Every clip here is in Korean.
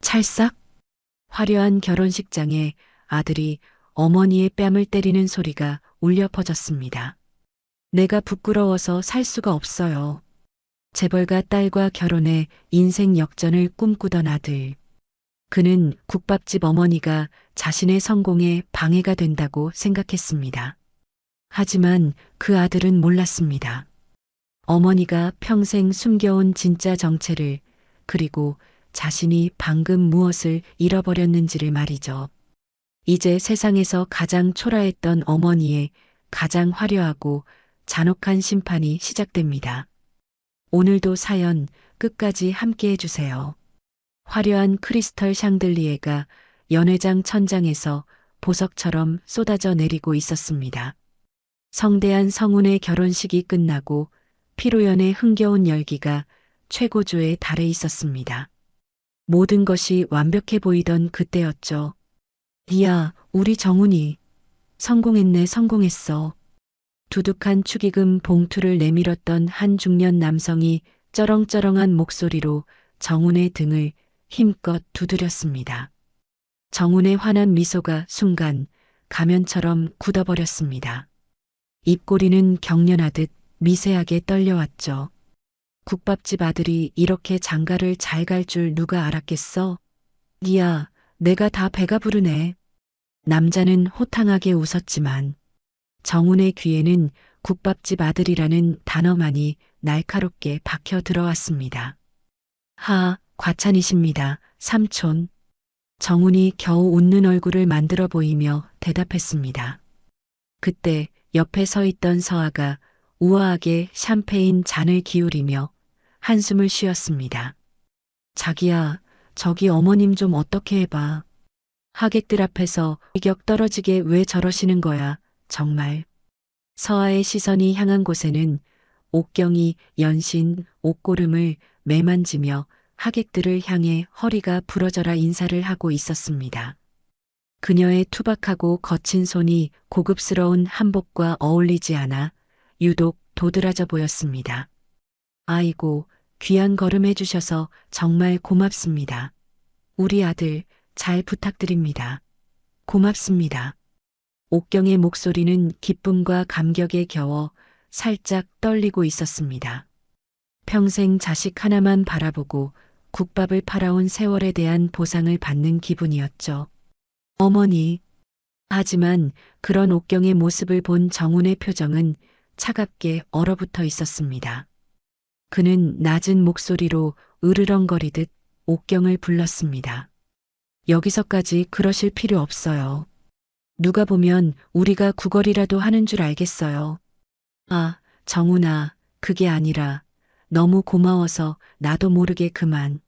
찰싹? 화려한 결혼식장에 아들이 어머니의 뺨을 때리는 소리가 울려 퍼졌습니다. 내가 부끄러워서 살 수가 없어요. 재벌가 딸과 결혼해 인생 역전을 꿈꾸던 아들. 그는 국밥집 어머니가 자신의 성공에 방해가 된다고 생각했습니다. 하지만 그 아들은 몰랐습니다. 어머니가 평생 숨겨온 진짜 정체를, 그리고 자신이 방금 무엇을 잃어버렸는지를 말이죠. 이제 세상에서 가장 초라했던 어머니의 가장 화려하고 잔혹한 심판이 시작됩니다. 오늘도 사연 끝까지 함께 해주세요. 화려한 크리스털 샹들리에가 연회장 천장에서 보석처럼 쏟아져 내리고 있었습니다. 성대한 성운의 결혼식이 끝나고 피로연의 흥겨운 열기가 최고조에 달해 있었습니다. 모든 것이 완벽해 보이던 그때였죠. 이야, 우리 정훈이 성공했네, 성공했어. 두둑한 축의금 봉투를 내밀었던 한 중년 남성이 쩌렁쩌렁한 목소리로 정훈의 등을 힘껏 두드렸습니다. 정훈의 환한 미소가 순간 가면처럼 굳어버렸습니다. 입꼬리는 경련하듯 미세하게 떨려왔죠. 국밥집 아들이 이렇게 장가를 잘 갈 줄 누가 알았겠어? 이야, 내가 다 배가 부르네. 남자는 호탕하게 웃었지만 정훈의 귀에는 국밥집 아들이라는 단어만이 날카롭게 박혀 들어왔습니다. 하, 과찬이십니다, 삼촌. 정훈이 겨우 웃는 얼굴을 만들어 보이며 대답했습니다. 그때 옆에 서 있던 서아가 우아하게 샴페인 잔을 기울이며 한숨을 쉬었습니다. 자기야, 저기 어머님 좀 어떻게 해봐. 하객들 앞에서 위격 떨어지게 왜 저러시는 거야, 정말. 서아의 시선이 향한 곳에는 옥경이 연신 옷고름을 매만지며 하객들을 향해 허리가 부러져라 인사를 하고 있었습니다. 그녀의 투박하고 거친 손이 고급스러운 한복과 어울리지 않아 유독 도드라져 보였습니다. 아이고, 귀한 걸음 해주셔서 정말 고맙습니다. 우리 아들 잘 부탁드립니다. 고맙습니다. 옥경의 목소리는 기쁨과 감격에 겨워 살짝 떨리고 있었습니다. 평생 자식 하나만 바라보고 국밥을 팔아온 세월에 대한 보상을 받는 기분이었죠. 어머니. 하지만 그런 옥경의 모습을 본 정훈의 표정은 차갑게 얼어붙어 있었습니다. 그는 낮은 목소리로 으르렁거리듯 옥경을 불렀습니다. 여기서까지 그러실 필요 없어요. 누가 보면 우리가 구걸이라도 하는 줄 알겠어요. 아, 정훈아, 그게 아니라 너무 고마워서 나도 모르게 그만.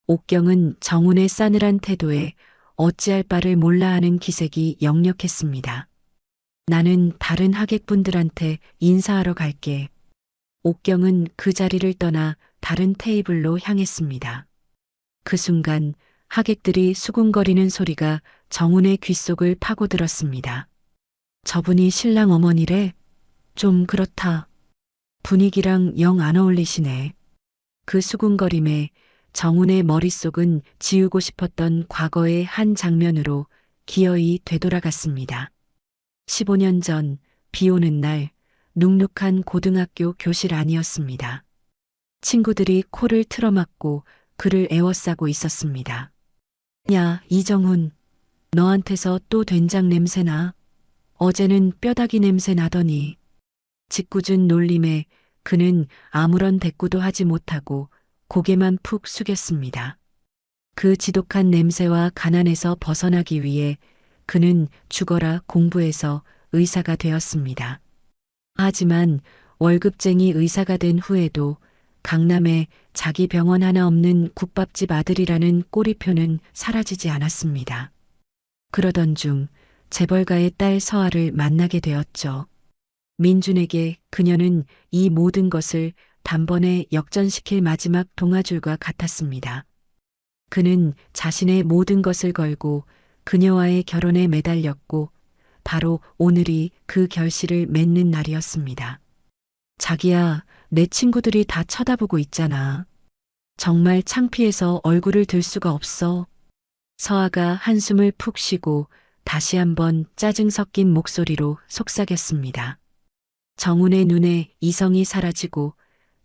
옥경은 정훈의 싸늘한 태도에 어찌할 바를 몰라 하는 기색이 역력했습니다. 나는 다른 하객분들한테 인사하러 갈게. 옥경은 그 자리를 떠나 다른 테이블로 향했습니다. 그 순간 하객들이 수군거리는 소리가 정훈의 귓속을 파고들었습니다. 저분이 신랑 어머니래? 좀 그렇다. 분위기랑 영 안 어울리시네. 그 수군거림에 정훈의 머릿속은 지우고 싶었던 과거의 한 장면으로 기어이 되돌아갔습니다. 15년 전 비 오는 날 눅눅한 고등학교 교실 안이었습니다. 친구들이 코를 틀어막고 그를 애워싸고 있었습니다. 야, 이정훈, 너한테서 또 된장 냄새나? 어제는 뼈다귀 냄새 나더니. 짓궂은 놀림에 그는 아무런 대꾸도 하지 못하고 고개만 푹 숙였습니다. 그 지독한 냄새와 가난에서 벗어나기 위해 그는 죽어라 공부해서 의사가 되었습니다. 하지만 월급쟁이 의사가 된 후에도 강남에 자기 병원 하나 없는 국밥집 아들이라는 꼬리표는 사라지지 않았습니다. 그러던 중 재벌가의 딸 서아를 만나게 되었죠. 민준에게 그녀는 이 모든 것을 단번에 역전시킬 마지막 동아줄과 같았습니다. 그는 자신의 모든 것을 걸고 그녀와의 결혼에 매달렸고 바로 오늘이 그 결실을 맺는 날이었습니다. 자기야, 내 친구들이 다 쳐다보고 있잖아. 정말 창피해서 얼굴을 들 수가 없어. 서아가 한숨을 푹 쉬고 다시 한번 짜증 섞인 목소리로 속삭였습니다. 정훈의 눈에 이성이 사라지고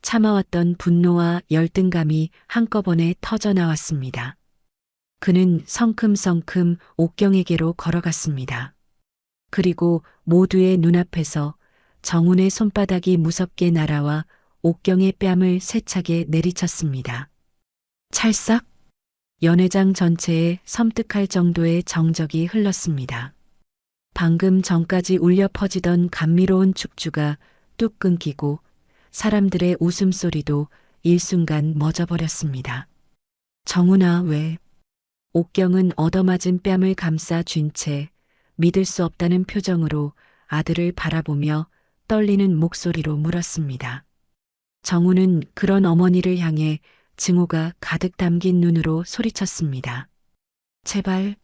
참아왔던 분노와 열등감이 한꺼번에 터져 나왔습니다. 그는 성큼성큼 옥경에게로 걸어갔습니다. 그리고 모두의 눈앞에서 정훈의 손바닥이 무섭게 날아와 옥경의 뺨을 세차게 내리쳤습니다. 찰싹! 연회장 전체에 섬뜩할 정도의 정적이 흘렀습니다. 방금 전까지 울려 퍼지던 감미로운 축주가 뚝 끊기고 사람들의 웃음소리도 일순간 멎어버렸습니다. 정훈아, 왜? 옥경은 얻어맞은 뺨을 감싸 쥔 채 믿을 수 없다는 표정으로 아들을 바라보며 떨리는 목소리로 물었습니다. 정훈은 그런 어머니를 향해 증오가 가득 담긴 눈으로 소리쳤습니다. 제발,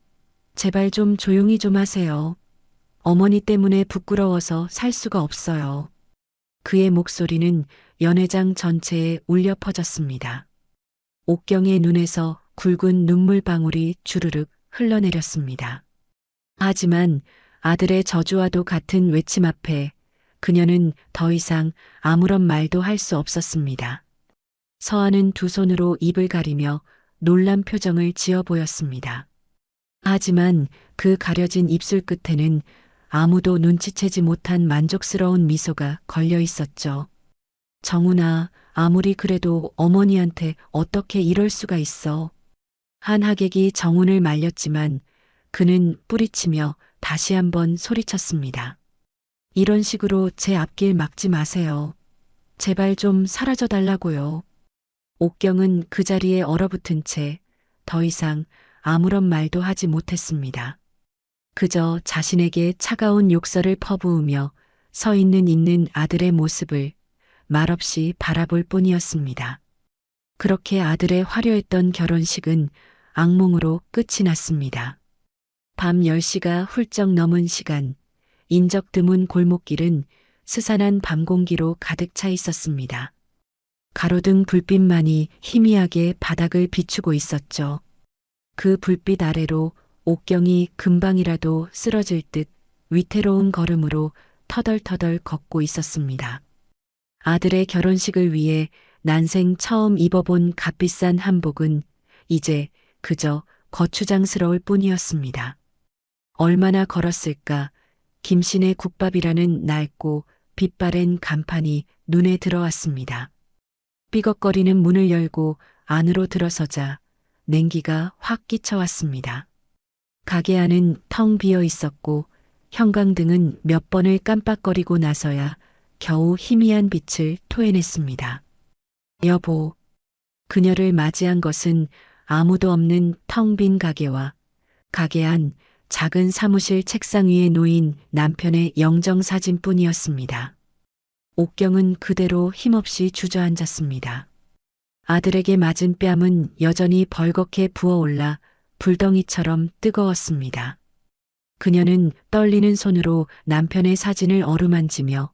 제발 좀 조용히 좀 하세요. 어머니 때문에 부끄러워서 살 수가 없어요. 그의 목소리는 연회장 전체에 울려 퍼졌습니다. 옥경의 눈에서 굵은 눈물방울이 주르륵 흘러내렸습니다. 하지만 아들의 저주와도 같은 외침 앞에 그녀는 더 이상 아무런 말도 할 수 없었습니다. 서아는 두 손으로 입을 가리며 놀란 표정을 지어 보였습니다. 하지만 그 가려진 입술 끝에는 아무도 눈치채지 못한 만족스러운 미소가 걸려 있었죠. 정훈아, 아무리 그래도 어머니한테 어떻게 이럴 수가 있어. 한 하객이 정훈을 말렸지만 그는 뿌리치며 다시 한번 소리쳤습니다. 이런 식으로 제 앞길 막지 마세요. 제발 좀 사라져 달라고요. 옥경은 그 자리에 얼어붙은 채 더 이상 아무런 말도 하지 못했습니다. 그저 자신에게 차가운 욕설을 퍼부으며 서 있는 아들의 모습을 말없이 바라볼 뿐이었습니다. 그렇게 아들의 화려했던 결혼식은 악몽으로 끝이 났습니다. 밤 10시가 훌쩍 넘은 시간, 인적 드문 골목길은 스산한 밤 공기로 가득 차 있었습니다. 가로등 불빛만이 희미하게 바닥을 비추고 있었죠. 그 불빛 아래로 옥경이 금방이라도 쓰러질 듯 위태로운 걸음으로 터덜터덜 걷고 있었습니다. 아들의 결혼식을 위해 난생 처음 입어본 값비싼 한복은 이제 그저 거추장스러울 뿐이었습니다. 얼마나 걸었을까. 김신의 국밥이라는 낡고 빛바랜 간판이 눈에 들어왔습니다. 삐걱거리는 문을 열고 안으로 들어서자 냉기가 확 끼쳐왔습니다. 가게 안은 텅 비어 있었고 형광등은 몇 번을 깜빡거리고 나서야 겨우 희미한 빛을 토해냈습니다. 여보, 그녀를 맞이한 것은 아무도 없는 텅 빈 가게와 가게 안 작은 사무실 책상 위에 놓인 남편의 영정사진뿐이었습니다. 옥경은 그대로 힘없이 주저앉았습니다. 아들에게 맞은 뺨은 여전히 벌겋게 부어올라 불덩이처럼 뜨거웠습니다. 그녀는 떨리는 손으로 남편의 사진을 어루만지며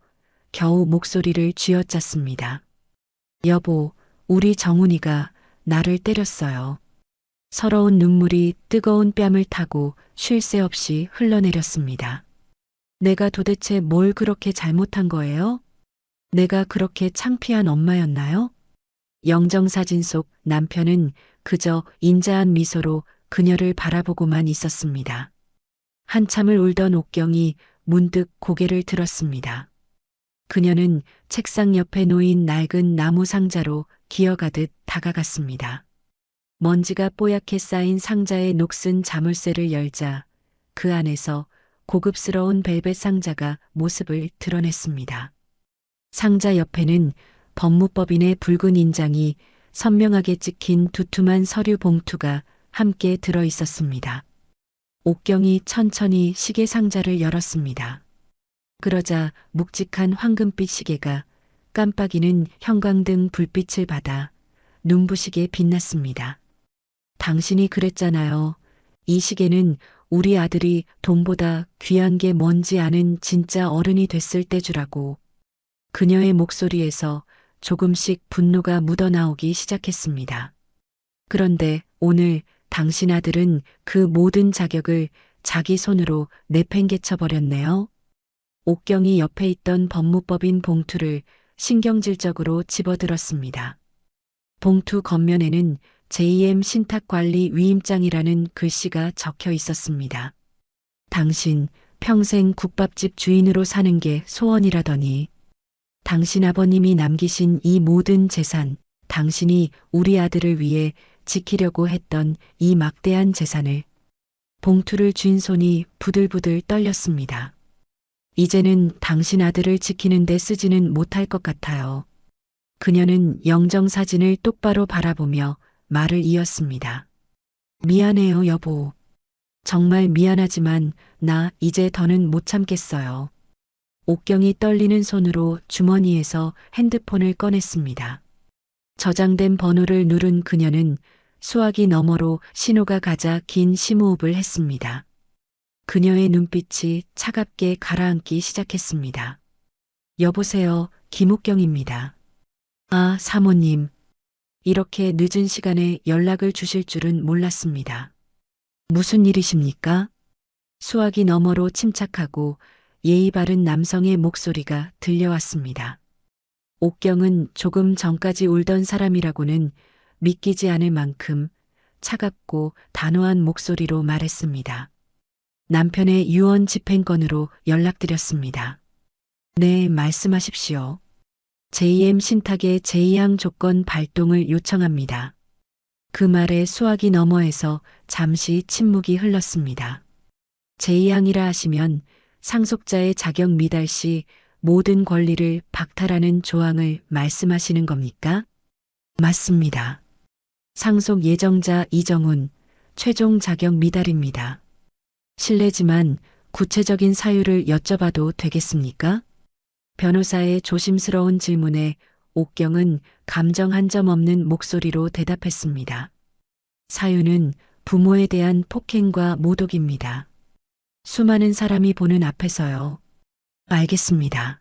겨우 목소리를 쥐어짰습니다. 여보, 우리 정훈이가 나를 때렸어요. 서러운 눈물이 뜨거운 뺨을 타고 쉴 새 없이 흘러내렸습니다. 내가 도대체 뭘 그렇게 잘못한 거예요? 내가 그렇게 창피한 엄마였나요? 영정사진 속 남편은 그저 인자한 미소로 그녀를 바라보고만 있었습니다. 한참을 울던 옥경이 문득 고개를 들었습니다. 그녀는 책상 옆에 놓인 낡은 나무 상자로 기어가듯 다가갔습니다. 먼지가 뽀얗게 쌓인 상자의 녹슨 자물쇠를 열자 그 안에서 고급스러운 벨벳 상자가 모습을 드러냈습니다. 상자 옆에는 법무법인의 붉은 인장이 선명하게 찍힌 두툼한 서류 봉투가 함께 들어 있었습니다. 옥경이 천천히 시계 상자를 열었습니다. 그러자 묵직한 황금빛 시계가 깜빡이는 형광등 불빛을 받아 눈부시게 빛났습니다. 당신이 그랬잖아요. 이 시계는 우리 아들이 돈보다 귀한 게 뭔지 아는 진짜 어른이 됐을 때 주라고. 그녀의 목소리에서 조금씩 분노가 묻어나오기 시작했습니다. 그런데 오늘 당신 아들은 그 모든 자격을 자기 손으로 내팽개쳐 버렸네요. 옥경이 옆에 있던 법무법인 봉투를 신경질적으로 집어들었습니다. 봉투 겉면에는 JM 신탁관리 위임장이라는 글씨가 적혀 있었습니다. 당신 평생 국밥집 주인으로 사는 게 소원이라더니 당신 아버님이 남기신 이 모든 재산, 당신이 우리 아들을 위해 지키려고 했던 이 막대한 재산을 봉투를 쥔 손이 부들부들 떨렸습니다. 이제는 당신 아들을 지키는 데 쓰지는 못할 것 같아요. 그녀는 영정사진을 똑바로 바라보며 말을 이었습니다. 미안해요, 여보. 정말 미안하지만 나 이제 더는 못 참겠어요. 옥경이 떨리는 손으로 주머니에서 핸드폰을 꺼냈습니다. 저장된 번호를 누른 그녀는 수화기 너머로 신호가 가자 긴 심호흡을 했습니다. 그녀의 눈빛이 차갑게 가라앉기 시작했습니다. 여보세요, 김옥경입니다. 아, 사모님. 이렇게 늦은 시간에 연락을 주실 줄은 몰랐습니다. 무슨 일이십니까? 수화기 너머로 침착하고 예의 바른 남성의 목소리가 들려왔습니다. 옥경은 조금 전까지 울던 사람이라고는 믿기지 않을 만큼 차갑고 단호한 목소리로 말했습니다. 남편의 유언 집행건으로 연락드렸습니다. 네, 말씀하십시오. JM 신탁의 제2항 조건 발동을 요청합니다. 그 말에 수화기 너머에서 잠시 침묵이 흘렀습니다. 제2항이라 하시면 상속자의 자격 미달 시 모든 권리를 박탈하는 조항을 말씀하시는 겁니까? 맞습니다. 상속 예정자 이정훈, 최종 자격 미달입니다. 실례지만 구체적인 사유를 여쭤봐도 되겠습니까? 변호사의 조심스러운 질문에 옥경은 감정 한 점 없는 목소리로 대답했습니다. 사유는 부모에 대한 폭행과 모독입니다. 수많은 사람이 보는 앞에서요. 알겠습니다.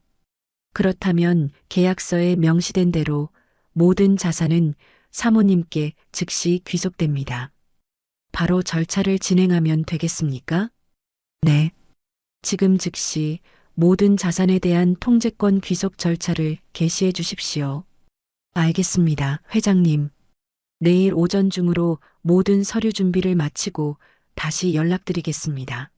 그렇다면 계약서에 명시된 대로 모든 자산은 사모님께 즉시 귀속됩니다. 바로 절차를 진행하면 되겠습니까? 네. 지금 즉시 모든 자산에 대한 통제권 귀속 절차를 개시해 주십시오. 알겠습니다, 회장님. 내일 오전 중으로 모든 서류 준비를 마치고 다시 연락드리겠습니다.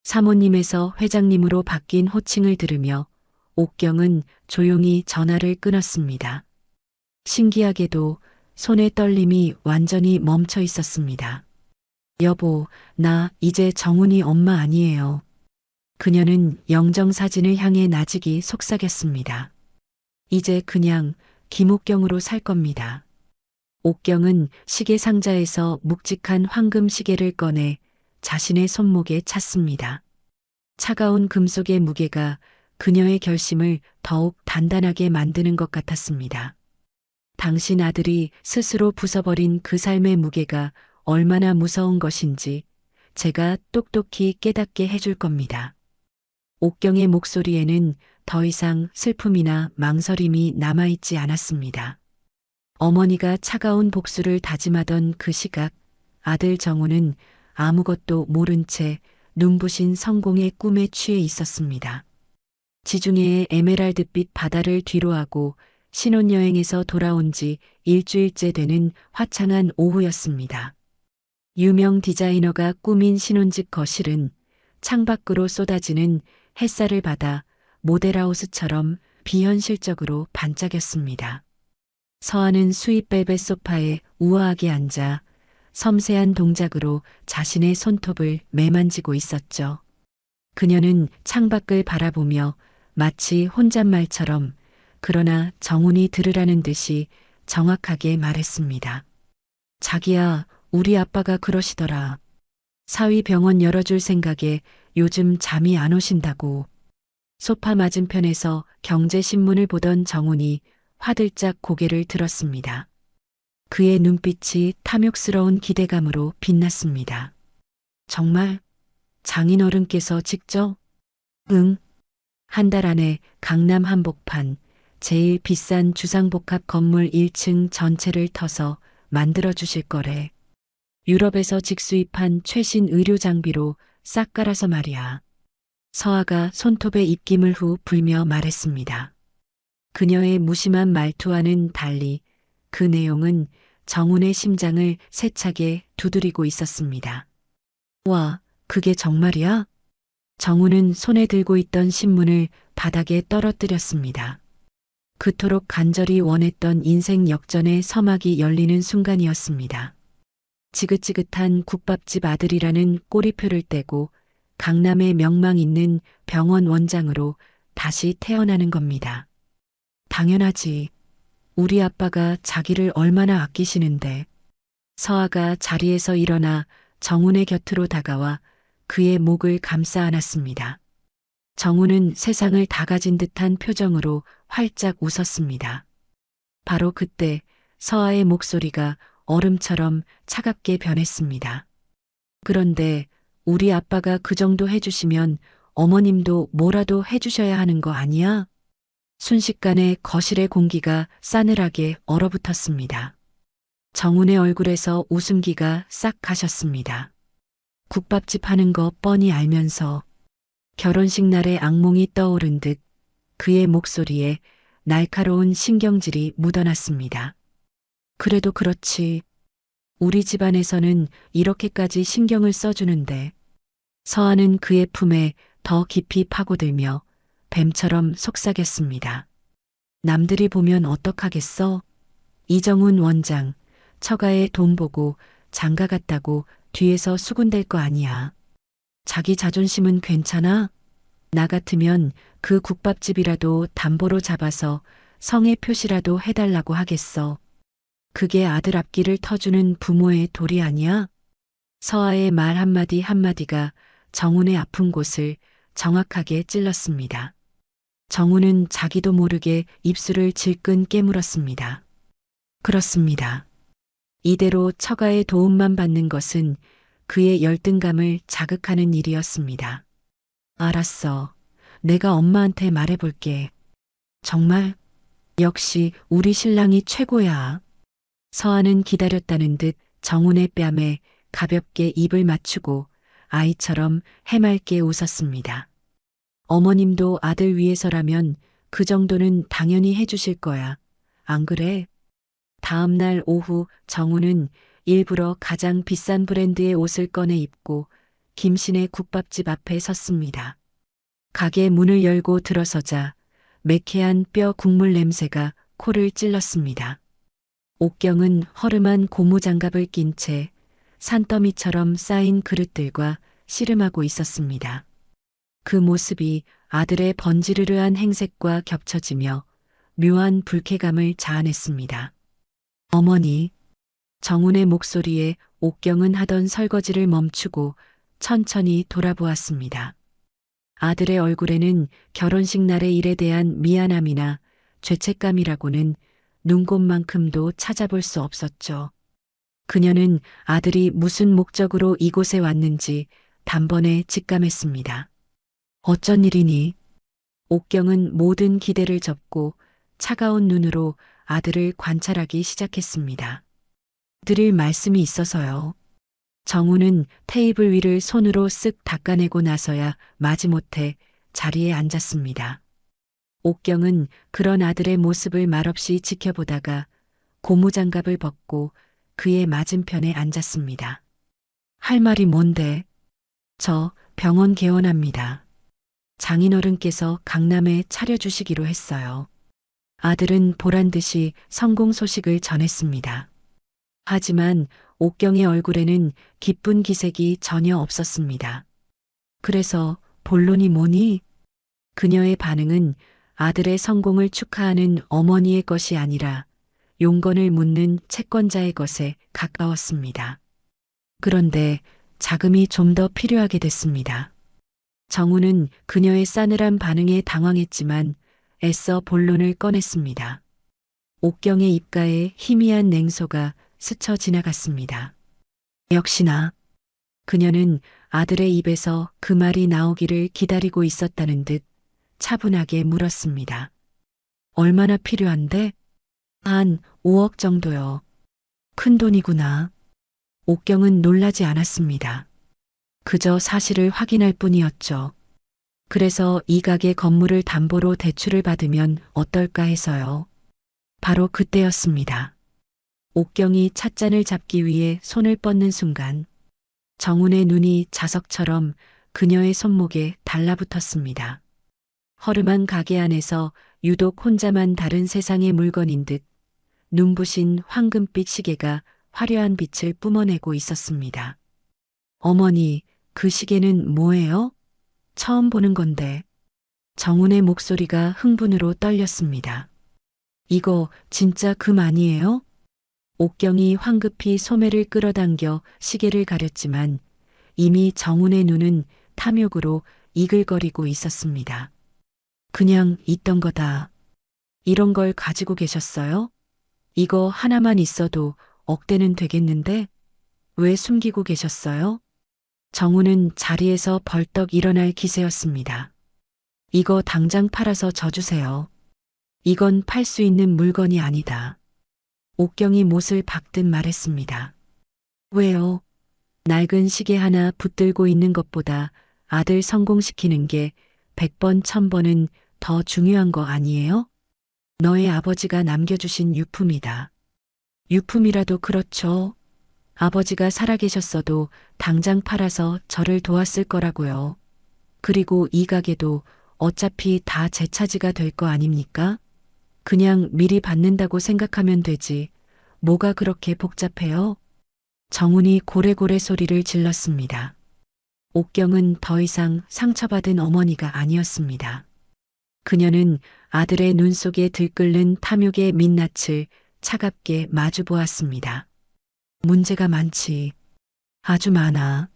사모님에서 회장님으로 바뀐 호칭을 들으며 옥경은 조용히 전화를 끊었습니다. 신기하게도 손의 떨림이 완전히 멈춰 있었습니다. 여보, 나 이제 정훈이 엄마 아니에요. 그녀는 영정사진을 향해 나직이 속삭였습니다. 이제 그냥 김옥경으로 살 겁니다. 옥경은 시계 상자에서 묵직한 황금 시계를 꺼내 자신의 손목에 찼습니다. 차가운 금속의 무게가 그녀의 결심을 더욱 단단하게 만드는 것 같았습니다. 당신 아들이 스스로 부숴버린 그 삶의 무게가 얼마나 무서운 것인지 제가 똑똑히 깨닫게 해줄 겁니다. 옥경의 목소리에는 더 이상 슬픔이나 망설임이 남아있지 않았습니다. 어머니가 차가운 복수를 다짐하던 그 시각, 아들 정우는 아무것도 모른 채 눈부신 성공의 꿈에 취해 있었습니다. 지중해의 에메랄드빛 바다를 뒤로하고 신혼여행에서 돌아온 지 일주일째 되는 화창한 오후였습니다. 유명 디자이너가 꾸민 신혼집 거실은 창밖으로 쏟아지는 햇살을 받아 모델하우스처럼 비현실적으로 반짝였습니다. 서하는 스윗벨벳 소파에 우아하게 앉아 섬세한 동작으로 자신의 손톱을 매만지고 있었죠. 그녀는 창밖을 바라보며 마치 혼잣말처럼 그러나 정훈이 들으라는 듯이 정확하게 말했습니다. 자기야, 우리 아빠가 그러시더라. 사위 병원 열어줄 생각에 요즘 잠이 안 오신다고. 소파 맞은편에서 경제신문을 보던 정훈이 화들짝 고개를 들었습니다. 그의 눈빛이 탐욕스러운 기대감으로 빛났습니다. 정말? 장인어른께서 직접? 응. 한 달 안에 강남 한복판 제일 비싼 주상복합 건물 1층 전체를 터서 만들어 주실 거래. 유럽에서 직수입한 최신 의료 장비로 싹 깔아서 말이야. 서아가 손톱에 입김을 후 불며 말했습니다. 그녀의 무심한 말투와는 달리 그 내용은 정훈의 심장을 세차게 두드리고 있었습니다. 와, 그게 정말이야? 정훈은 손에 들고 있던 신문을 바닥에 떨어뜨렸습니다. 그토록 간절히 원했던 인생 역전의 서막이 열리는 순간이었습니다. 지긋지긋한 국밥집 아들이라는 꼬리표를 떼고 강남의 명망 있는 병원 원장으로 다시 태어나는 겁니다. 당연하지. 우리 아빠가 자기를 얼마나 아끼시는데. 서아가 자리에서 일어나 정훈의 곁으로 다가와 그의 목을 감싸 안았습니다. 정훈은 세상을 다 가진 듯한 표정으로 활짝 웃었습니다. 바로 그때 서아의 목소리가 얼음처럼 차갑게 변했습니다. 그런데 우리 아빠가 그 정도 해주시면 어머님도 뭐라도 해주셔야 하는 거 아니야? 순식간에 거실의 공기가 싸늘하게 얼어붙었습니다. 정훈의 얼굴에서 웃음기가 싹 가셨습니다. 국밥집 하는 거 뻔히 알면서 결혼식 날의 악몽이 떠오른 듯 그의 목소리에 날카로운 신경질이 묻어났습니다. 그래도 그렇지. 우리 집안에서는 이렇게까지 신경을 써주는데. 서아는 그의 품에 더 깊이 파고들며 뱀처럼 속삭였습니다. 남들이 보면 어떡하겠어? 이정훈 원장, 처가에 돈 보고 장가 갔다고 뒤에서 수군댈 거 아니야. 자기 자존심은 괜찮아? 나 같으면 그 국밥집이라도 담보로 잡아서 성의 표시라도 해달라고 하겠어. 그게 아들 앞길을 터주는 부모의 도리 아니야? 서아의 말 한마디 한마디가 정훈의 아픈 곳을 정확하게 찔렀습니다. 정훈은 자기도 모르게 입술을 질끈 깨물었습니다. 그렇습니다. 이대로 처가의 도움만 받는 것은 그의 열등감을 자극하는 일이었습니다. 알았어. 내가 엄마한테 말해볼게. 정말? 역시 우리 신랑이 최고야. 서아는 기다렸다는 듯 정훈의 뺨에 가볍게 입을 맞추고 아이처럼 해맑게 웃었습니다. 어머님도 아들 위해서라면 그 정도는 당연히 해주실 거야. 안 그래? 다음 날 오후 정훈은 일부러 가장 비싼 브랜드의 옷을 꺼내 입고 김신의 국밥집 앞에 섰습니다. 가게 문을 열고 들어서자 매캐한 뼈 국물 냄새가 코를 찔렀습니다. 옥경은 허름한 고무장갑을 낀 채 산더미처럼 쌓인 그릇들과 씨름하고 있었습니다. 그 모습이 아들의 번지르르한 행색과 겹쳐지며 묘한 불쾌감을 자아냈습니다. 어머니, 정훈의 목소리에 옥경은 하던 설거지를 멈추고 천천히 돌아보았습니다. 아들의 얼굴에는 결혼식 날의 일에 대한 미안함이나 죄책감이라고는 눈곱만큼도 찾아볼 수 없었죠. 그녀는 아들이 무슨 목적으로 이곳에 왔는지 단번에 직감했습니다. 어쩐 일이니? 옥경은 모든 기대를 접고 차가운 눈으로 아들을 관찰하기 시작했습니다. 드릴 말씀이 있어서요. 정훈은 테이블 위를 손으로 쓱 닦아내고 나서야 마지못해 자리에 앉았습니다. 옥경은 그런 아들의 모습을 말없이 지켜보다가 고무장갑을 벗고 그의 맞은편에 앉았습니다. 할 말이 뭔데? 저 병원 개원합니다. 장인어른께서 강남에 차려주시기로 했어요. 아들은 보란듯이 성공 소식을 전했습니다. 하지만 옥경의 얼굴에는 기쁜 기색이 전혀 없었습니다. 그래서 본론이 뭐니? 그녀의 반응은 아들의 성공을 축하하는 어머니의 것이 아니라 용건을 묻는 채권자의 것에 가까웠습니다. 그런데 자금이 좀 더 필요하게 됐습니다. 정훈은 그녀의 싸늘한 반응에 당황했지만 애써 본론을 꺼냈습니다. 옥경의 입가에 희미한 냉소가 스쳐 지나갔습니다. 역시나 그녀는 아들의 입에서 그 말이 나오기를 기다리고 있었다는 듯 차분하게 물었습니다. 얼마나 필요한데? 한 5억 정도요. 큰 돈이구나. 옥경은 놀라지 않았습니다. 그저 사실을 확인할 뿐이었죠. 그래서 이 가게 건물을 담보로 대출을 받으면 어떨까 해서요. 바로 그때였습니다. 옥경이 찻잔을 잡기 위해 손을 뻗는 순간 정훈의 눈이 자석처럼 그녀의 손목에 달라붙었습니다. 허름한 가게 안에서 유독 혼자만 다른 세상의 물건인 듯 눈부신 황금빛 시계가 화려한 빛을 뿜어내고 있었습니다. 어머니, 그 시계는 뭐예요? 처음 보는 건데. 정훈의 목소리가 흥분으로 떨렸습니다. 이거 진짜 금 아니에요? 옥경이 황급히 소매를 끌어당겨 시계를 가렸지만 이미 정훈의 눈은 탐욕으로 이글거리고 있었습니다. 그냥 있던 거다. 이런 걸 가지고 계셨어요? 이거 하나만 있어도 억대는 되겠는데 왜 숨기고 계셨어요? 정훈은 자리에서 벌떡 일어날 기세였습니다. 이거 당장 팔아서 져주세요. 이건 팔 수 있는 물건이 아니다. 옥경이 못을 박듯 말했습니다. 왜요? 낡은 시계 하나 붙들고 있는 것보다 아들 성공시키는 게 100번, 1000번은 더 중요한 거 아니에요? 너의 아버지가 남겨주신 유품이다. 유품이라도 그렇죠. 아버지가 살아계셨어도 당장 팔아서 저를 도왔을 거라고요. 그리고 이 가게도 어차피 다 제 차지가 될 거 아닙니까? 그냥 미리 받는다고 생각하면 되지. 뭐가 그렇게 복잡해요? 정훈이 고래고래 소리를 질렀습니다. 옥경은 더 이상 상처받은 어머니가 아니었습니다. 그녀는 아들의 눈 속에 들끓는 탐욕의 민낯을 차갑게 마주 보았습니다. 문제가 많지. 아주 많아.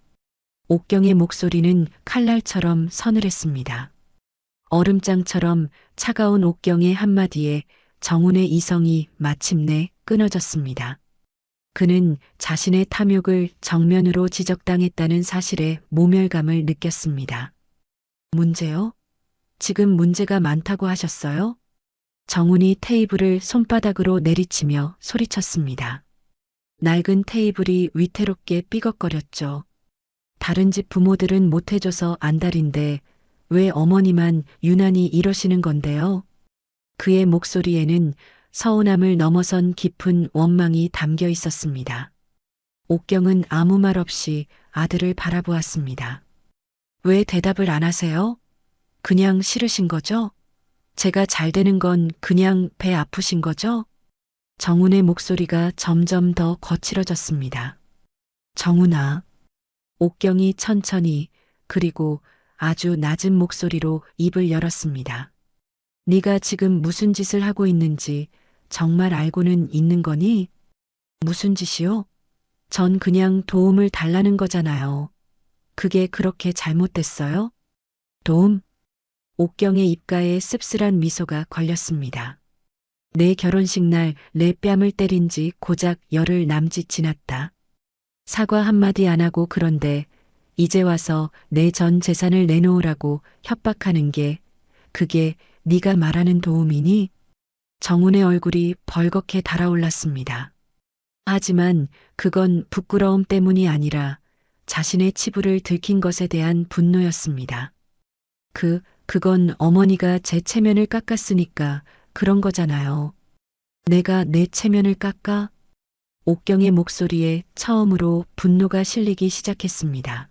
옥경의 목소리는 칼날처럼 서늘했습니다. 얼음장처럼 차가운 옥경의 한마디에 정훈의 이성이 마침내 끊어졌습니다. 그는 자신의 탐욕을 정면으로 지적당했다는 사실에 모멸감을 느꼈습니다. 문제요? 지금 문제가 많다고 하셨어요? 정훈이 테이블을 손바닥으로 내리치며 소리쳤습니다. 낡은 테이블이 위태롭게 삐걱거렸죠. 다른 집 부모들은 못해줘서 안달인데 왜 어머니만 유난히 이러시는 건데요? 그의 목소리에는 서운함을 넘어선 깊은 원망이 담겨 있었습니다. 옥경은 아무 말 없이 아들을 바라보았습니다. 왜 대답을 안 하세요? 그냥 싫으신 거죠? 제가 잘 되는 건 그냥 배 아프신 거죠? 정훈의 목소리가 점점 더 거칠어졌습니다. 정훈아. 옥경이 천천히 그리고 아주 낮은 목소리로 입을 열었습니다. 네가 지금 무슨 짓을 하고 있는지 정말 알고는 있는 거니? 무슨 짓이요? 전 그냥 도움을 달라는 거잖아요. 그게 그렇게 잘못됐어요? 도움? 옥경의 입가에 씁쓸한 미소가 걸렸습니다. 내 결혼식 날 내 뺨을 때린 지 고작 열흘 남짓 지났다. 사과 한마디 안 하고 그런데 이제 와서 내 전 재산을 내놓으라고 협박하는 게 그게 네가 말하는 도움이니? 정훈의 얼굴이 벌겋게 달아올랐습니다. 하지만 그건 부끄러움 때문이 아니라 자신의 치부를 들킨 것에 대한 분노였습니다. 그건 어머니가 제 체면을 깎았으니까 그런 거잖아요. 내가 내 체면을 깎아? 옥경의 목소리에 처음으로 분노가 실리기 시작했습니다.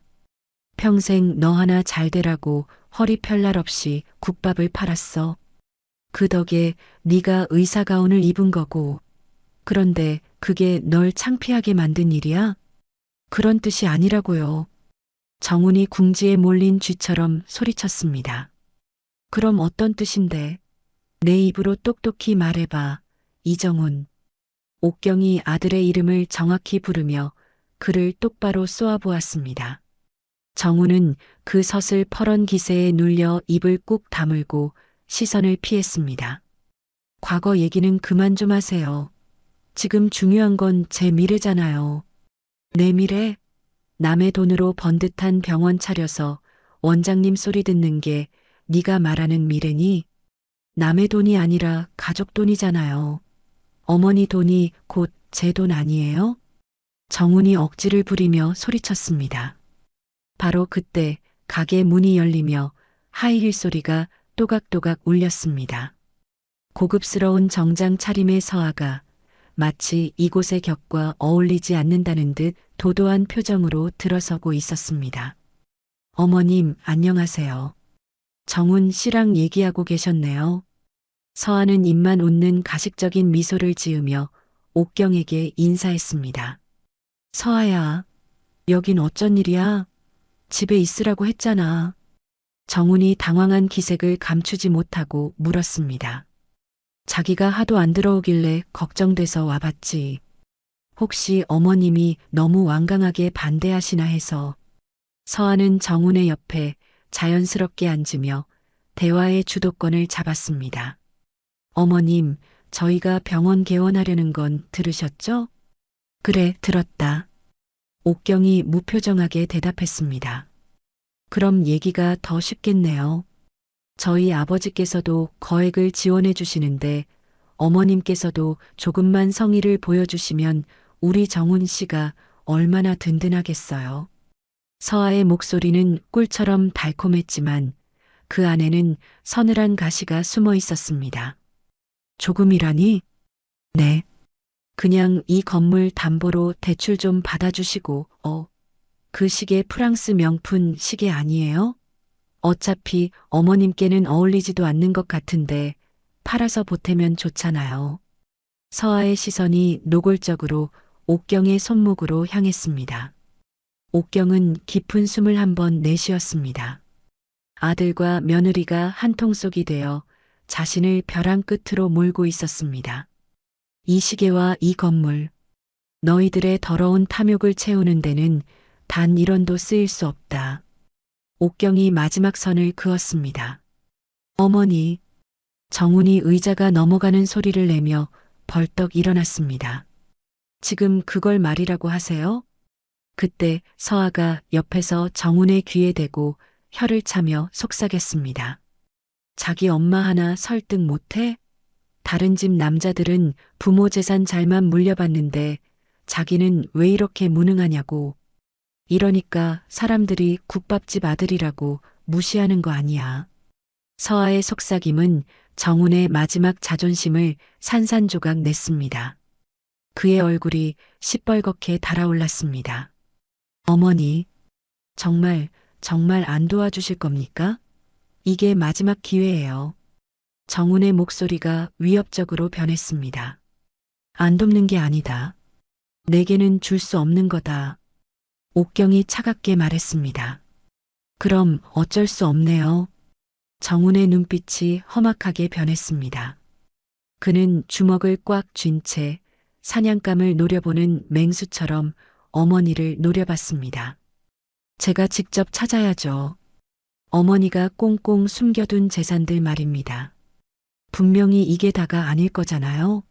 평생 너 하나 잘 되라고 허리 펼 날 없이 국밥을 팔았어. 그 덕에 네가 의사가운을 입은 거고. 그런데 그게 널 창피하게 만든 일이야? 그런 뜻이 아니라고요. 정훈이 궁지에 몰린 쥐처럼 소리쳤습니다. 그럼 어떤 뜻인데? 내 입으로 똑똑히 말해봐. 이정훈. 옥경이 아들의 이름을 정확히 부르며 그를 똑바로 쏘아보았습니다. 정훈은 그 서슬퍼런 기세에 눌려 입을 꾹 다물고 시선을 피했습니다. 과거 얘기는 그만 좀 하세요. 지금 중요한 건 제 미래잖아요. 내 미래? 남의 돈으로 번듯한 병원 차려서 원장님 소리 듣는 게 네가 말하는 미래니? 남의 돈이 아니라 가족 돈이잖아요. 어머니 돈이 곧 제 돈 아니에요? 정훈이 억지를 부리며 소리쳤습니다. 바로 그때 가게 문이 열리며 하이힐 소리가 또각또각 울렸습니다. 고급스러운 정장 차림의 서아가 마치 이곳의 격과 어울리지 않는다는 듯 도도한 표정으로 들어서고 있었습니다. 어머님, 안녕하세요. 정훈 씨랑 얘기하고 계셨네요. 서아는 입만 웃는 가식적인 미소를 지으며 옥경에게 인사했습니다. 서아야, 여긴 어쩐 일이야? 집에 있으라고 했잖아. 정훈이 당황한 기색을 감추지 못하고 물었습니다. 자기가 하도 안 들어오길래 걱정돼서 와봤지. 혹시 어머님이 너무 완강하게 반대하시나 해서. 서아는 정훈의 옆에 자연스럽게 앉으며 대화의 주도권을 잡았습니다. 어머님, 저희가 병원 개원하려는 건 들으셨죠? 그래, 들었다. 옥경이 무표정하게 대답했습니다. 그럼 얘기가 더 쉽겠네요. 저희 아버지께서도 거액을 지원해 주시는데 어머님께서도 조금만 성의를 보여주시면 우리 정훈 씨가 얼마나 든든하겠어요. 서아의 목소리는 꿀처럼 달콤했지만 그 안에는 서늘한 가시가 숨어 있었습니다. 조금이라니? 네. 그냥 이 건물 담보로 대출 좀 받아주시고, 그 시계 프랑스 명품 시계 아니에요? 어차피 어머님께는 어울리지도 않는 것 같은데 팔아서 보태면 좋잖아요. 서아의 시선이 노골적으로 옥경의 손목으로 향했습니다. 옥경은 깊은 숨을 한번 내쉬었습니다. 아들과 며느리가 한 통속이 되어 자신을 벼랑 끝으로 몰고 있었습니다. 이 시계와 이 건물, 너희들의 더러운 탐욕을 채우는 데는 단 1원도 쓰일 수 없다. 옥경이 마지막 선을 그었습니다. 어머니, 정훈이 의자가 넘어가는 소리를 내며 벌떡 일어났습니다. 지금 그걸 말이라고 하세요? 그때 서아가 옆에서 정훈의 귀에 대고 혀를 차며 속삭였습니다. 자기 엄마 하나 설득 못해? 다른 집 남자들은 부모 재산 잘만 물려받는데 자기는 왜 이렇게 무능하냐고. 이러니까 사람들이 국밥집 아들이라고 무시하는 거 아니야. 서아의 속삭임은 정훈의 마지막 자존심을 산산조각 냈습니다. 그의 얼굴이 시뻘겋게 달아올랐습니다. 어머니, 정말 안 도와주실 겁니까? 이게 마지막 기회예요. 정훈의 목소리가 위협적으로 변했습니다. 안 돕는 게 아니다. 내게는 줄 수 없는 거다. 옥경이 차갑게 말했습니다. 그럼 어쩔 수 없네요. 정훈의 눈빛이 험악하게 변했습니다. 그는 주먹을 꽉 쥔 채 사냥감을 노려보는 맹수처럼 어머니를 노려봤습니다. 제가 직접 찾아야죠. 어머니가 꽁꽁 숨겨둔 재산들 말입니다. 분명히 이게 다가 아닐 거잖아요.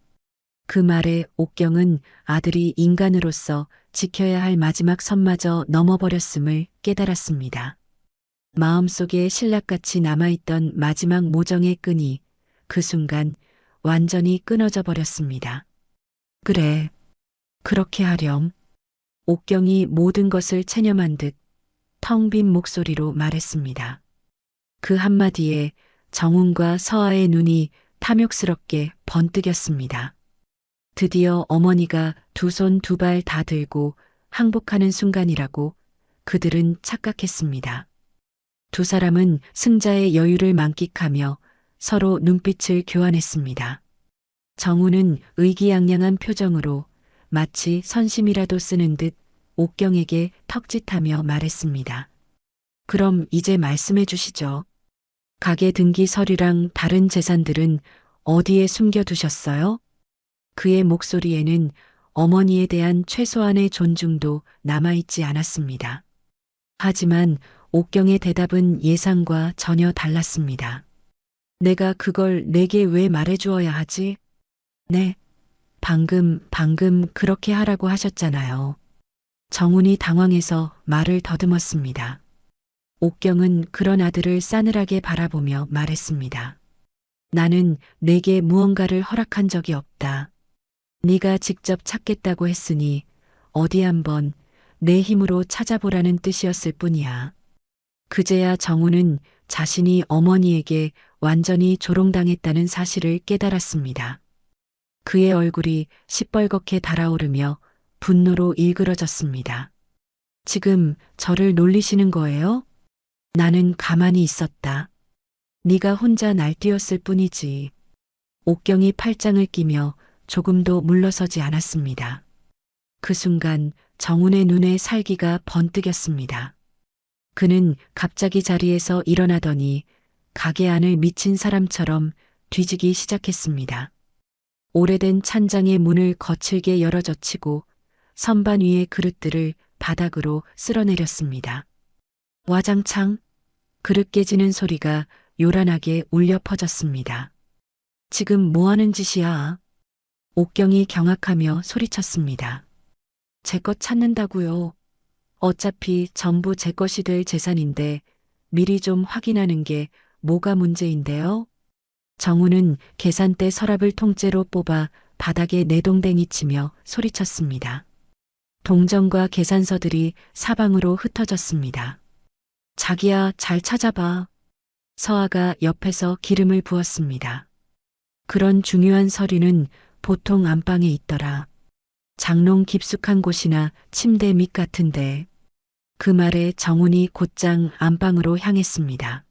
그 말에 옥경은 아들이 인간으로서 지켜야 할 마지막 선마저 넘어버렸음을 깨달았습니다. 마음속에 신락같이 남아있던 마지막 모정의 끈이 그 순간 완전히 끊어져 버렸습니다. 그래, 그렇게 하렴. 옥경이 모든 것을 체념한 듯 텅 빈 목소리로 말했습니다. 그 한마디에 정훈과 서아의 눈이 탐욕스럽게 번뜩였습니다. 드디어 어머니가 두 손 두 발 다 들고 항복하는 순간이라고 그들은 착각했습니다. 두 사람은 승자의 여유를 만끽하며 서로 눈빛을 교환했습니다. 정훈은 의기양양한 표정으로 마치 선심이라도 쓰는 듯 옥경에게 턱짓하며 말했습니다. 그럼 이제 말씀해 주시죠. 가게 등기 서류랑 다른 재산들은 어디에 숨겨두셨어요? 그의 목소리에는 어머니에 대한 최소한의 존중도 남아있지 않았습니다. 하지만 옥경의 대답은 예상과 전혀 달랐습니다. 내가 그걸 내게 왜 말해주어야 하지? 네, 방금 그렇게 하라고 하셨잖아요. 정훈이 당황해서 말을 더듬었습니다. 옥경은 그런 아들을 싸늘하게 바라보며 말했습니다. 나는 내게 무언가를 허락한 적이 없다. 네가 직접 찾겠다고 했으니 어디 한번 내 힘으로 찾아보라는 뜻이었을 뿐이야. 그제야 정우는 자신이 어머니에게 완전히 조롱당했다는 사실을 깨달았습니다. 그의 얼굴이 시뻘겋게 달아오르며 분노로 일그러졌습니다. 지금 저를 놀리시는 거예요? 나는 가만히 있었다. 네가 혼자 날뛰었을 뿐이지. 옥경이 팔짱을 끼며 조금도 물러서지 않았습니다. 그 순간 정운의 눈에 살기가 번뜩였습니다. 그는 갑자기 자리에서 일어나더니 가게 안을 미친 사람처럼 뒤지기 시작했습니다. 오래된 찬장의 문을 거칠게 열어젖히고 선반 위의 그릇들을 바닥으로 쓸어내렸습니다. 와장창 그릇 깨지는 소리가 요란하게 울려 퍼졌습니다. 지금 뭐 하는 짓이야? 옥경이 경악하며 소리쳤습니다. 제 것 찾는다고요. 어차피 전부 제 것이 될 재산인데 미리 좀 확인하는 게 뭐가 문제인데요? 정우는 계산대 서랍을 통째로 뽑아 바닥에 내동댕이 치며 소리쳤습니다. 동전과 계산서들이 사방으로 흩어졌습니다. 자기야, 잘 찾아봐. 서아가 옆에서 기름을 부었습니다. 그런 중요한 서류는 보통 안방에 있더라. 장롱 깊숙한 곳이나 침대 밑 같은데. 그 말에 정운이 곧장 안방으로 향했습니다.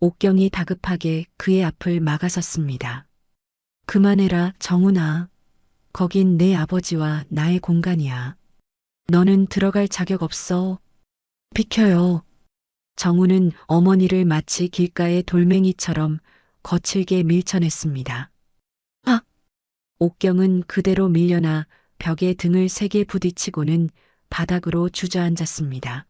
옥경이 다급하게 그의 앞을 막아섰습니다. 그만해라, 정운아. 거긴 내 아버지와 나의 공간이야. 너는 들어갈 자격 없어. 비켜요. 정운은 어머니를 마치 길가의 돌멩이처럼 거칠게 밀쳐냈습니다. 아! 옥경은 그대로 밀려나 벽에 등을 세게 부딪히고는 바닥으로 주저앉았습니다.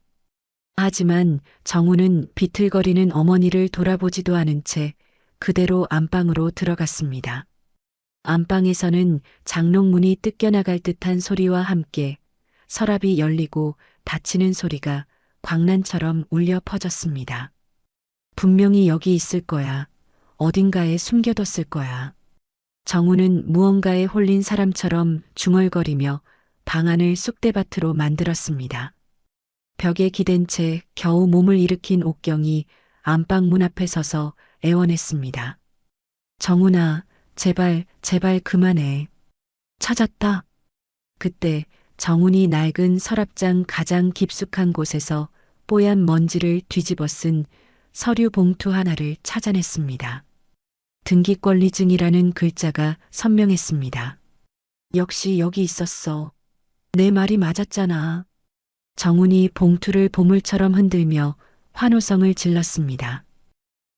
하지만 정우는 비틀거리는 어머니를 돌아보지도 않은 채 그대로 안방으로 들어갔습니다. 안방에서는 장롱문이 뜯겨나갈 듯한 소리와 함께 서랍이 열리고 닫히는 소리가 광란처럼 울려 퍼졌습니다. 분명히 여기 있을 거야. 어딘가에 숨겨뒀을 거야. 정우는 무언가에 홀린 사람처럼 중얼거리며 방안을 쑥대밭으로 만들었습니다. 벽에 기댄 채 겨우 몸을 일으킨 옥경이 안방 문 앞에 서서 애원했습니다. 정훈아, 제발, 제발 그만해. 찾았다. 그때 정훈이 낡은 서랍장 가장 깊숙한 곳에서 뽀얀 먼지를 뒤집어 쓴 서류 봉투 하나를 찾아냈습니다. 등기권리증이라는 글자가 선명했습니다. 역시 여기 있었어. 내 말이 맞았잖아. 정훈이 봉투를 보물처럼 흔들며 환호성을 질렀습니다.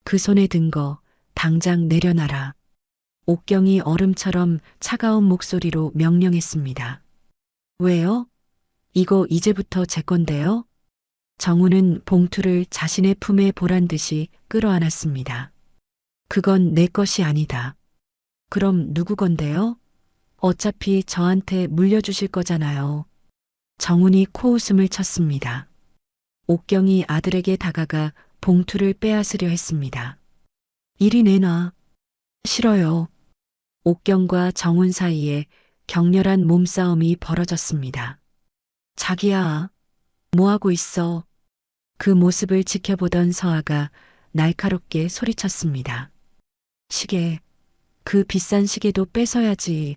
그 손에 든 거 당장 내려놔라. 옥경이 얼음처럼 차가운 목소리로 명령했습니다. 왜요? 이거 이제부터 제 건데요? 정훈은 봉투를 자신의 품에 보란 듯이 끌어안았습니다. 그건 내 것이 아니다. 그럼 누구 건데요? 어차피 저한테 물려주실 거잖아요. 정훈이 코웃음을 쳤습니다. 옥경이 아들에게 다가가 봉투를 빼앗으려 했습니다. 이리 내놔. 싫어요. 옥경과 정훈 사이에 격렬한 몸싸움이 벌어졌습니다. 자기야, 뭐하고 있어? 그 모습을 지켜보던 서아가 날카롭게 소리쳤습니다. 시계, 그 비싼 시계도 뺏어야지.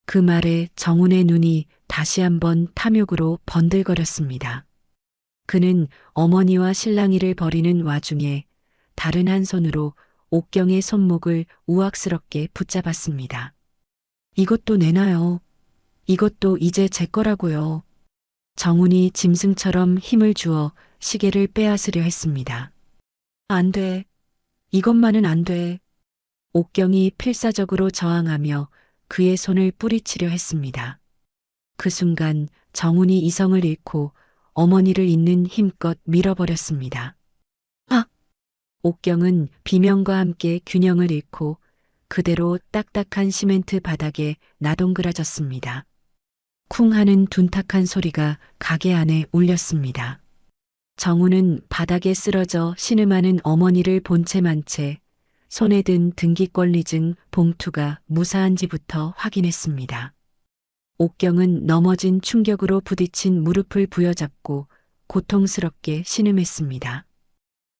그 말에 정훈의 눈이 다시 한번 탐욕으로 번들거렸습니다. 그는 어머니와 실랑이를 벌이는 와중에 다른 한 손으로 옥경의 손목을 우악스럽게 붙잡았습니다. 이것도 내놔요. 이것도 이제 제 거라고요. 정훈이 짐승처럼 힘을 주어 시계를 빼앗으려 했습니다. 안 돼. 이것만은 안 돼. 옥경이 필사적으로 저항하며 그의 손을 뿌리치려 했습니다. 그 순간 정훈이 이성을 잃고 어머니를 있는 힘껏 밀어버렸습니다. 아! 옥경은 비명과 함께 균형을 잃고 그대로 딱딱한 시멘트 바닥에 나동그라졌습니다. 쿵 하는 둔탁한 소리가 가게 안에 울렸습니다. 정우는 바닥에 쓰러져 신음하는 어머니를 본 채만 채 손에 든 등기권리증 봉투가 무사한지부터 확인했습니다. 옥경은 넘어진 충격으로 부딪힌 무릎을 부여잡고 고통스럽게 신음했습니다.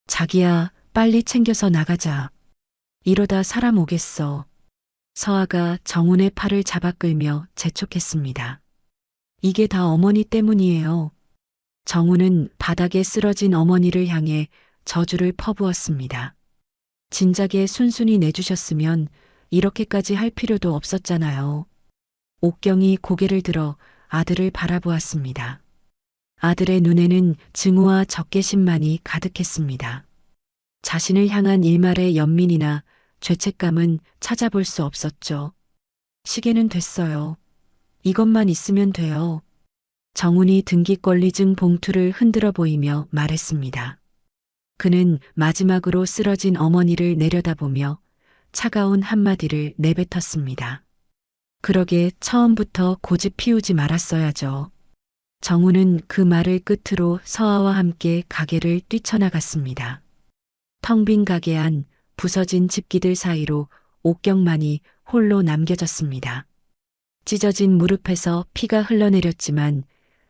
자기야, 빨리 챙겨서 나가자. 이러다 사람 오겠어. 서아가 정훈의 팔을 잡아 끌며 재촉했습니다. 이게 다 어머니 때문이에요. 정훈은 바닥에 쓰러진 어머니를 향해 저주를 퍼부었습니다. 진작에 순순히 내주셨으면 이렇게까지 할 필요도 없었잖아요. 옥경이 고개를 들어 아들을 바라보았습니다. 아들의 눈에는 증오와 적개심만이 가득했습니다. 자신을 향한 일말의 연민이나 죄책감은 찾아볼 수 없었죠. 시계는 됐어요. 이것만 있으면 돼요. 정훈이 등기권리증 봉투를 흔들어 보이며 말했습니다. 그는 마지막으로 쓰러진 어머니를 내려다보며 차가운 한마디를 내뱉었습니다. 그러게 처음부터 고집 피우지 말았어야죠. 정훈은 그 말을 끝으로 서아와 함께 가게를 뛰쳐나갔습니다. 텅 빈 가게 안 부서진 집기들 사이로 옥경만이 홀로 남겨졌습니다. 찢어진 무릎에서 피가 흘러내렸지만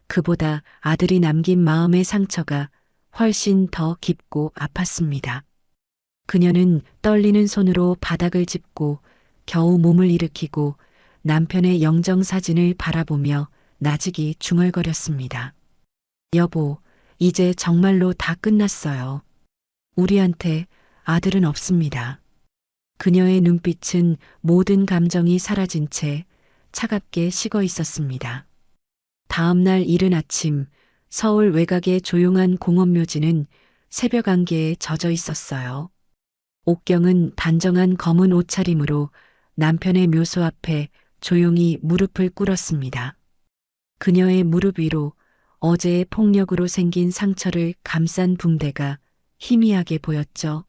그보다 아들이 남긴 마음의 상처가 훨씬 더 깊고 아팠습니다. 그녀는 떨리는 손으로 바닥을 짚고 겨우 몸을 일으키고 남편의 영정사진을 바라보며 나직이 중얼거렸습니다. 여보, 이제 정말로 다 끝났어요. 우리한테 아들은 없습니다. 그녀의 눈빛은 모든 감정이 사라진 채 차갑게 식어 있었습니다. 다음 날 이른 아침, 서울 외곽의 조용한 공원묘지는 새벽 안개에 젖어 있었어요. 옥경은 단정한 검은 옷차림으로 남편의 묘소 앞에 조용히 무릎을 꿇었습니다. 그녀의 무릎 위로 어제의 폭력으로 생긴 상처를 감싼 붕대가 희미하게 보였죠.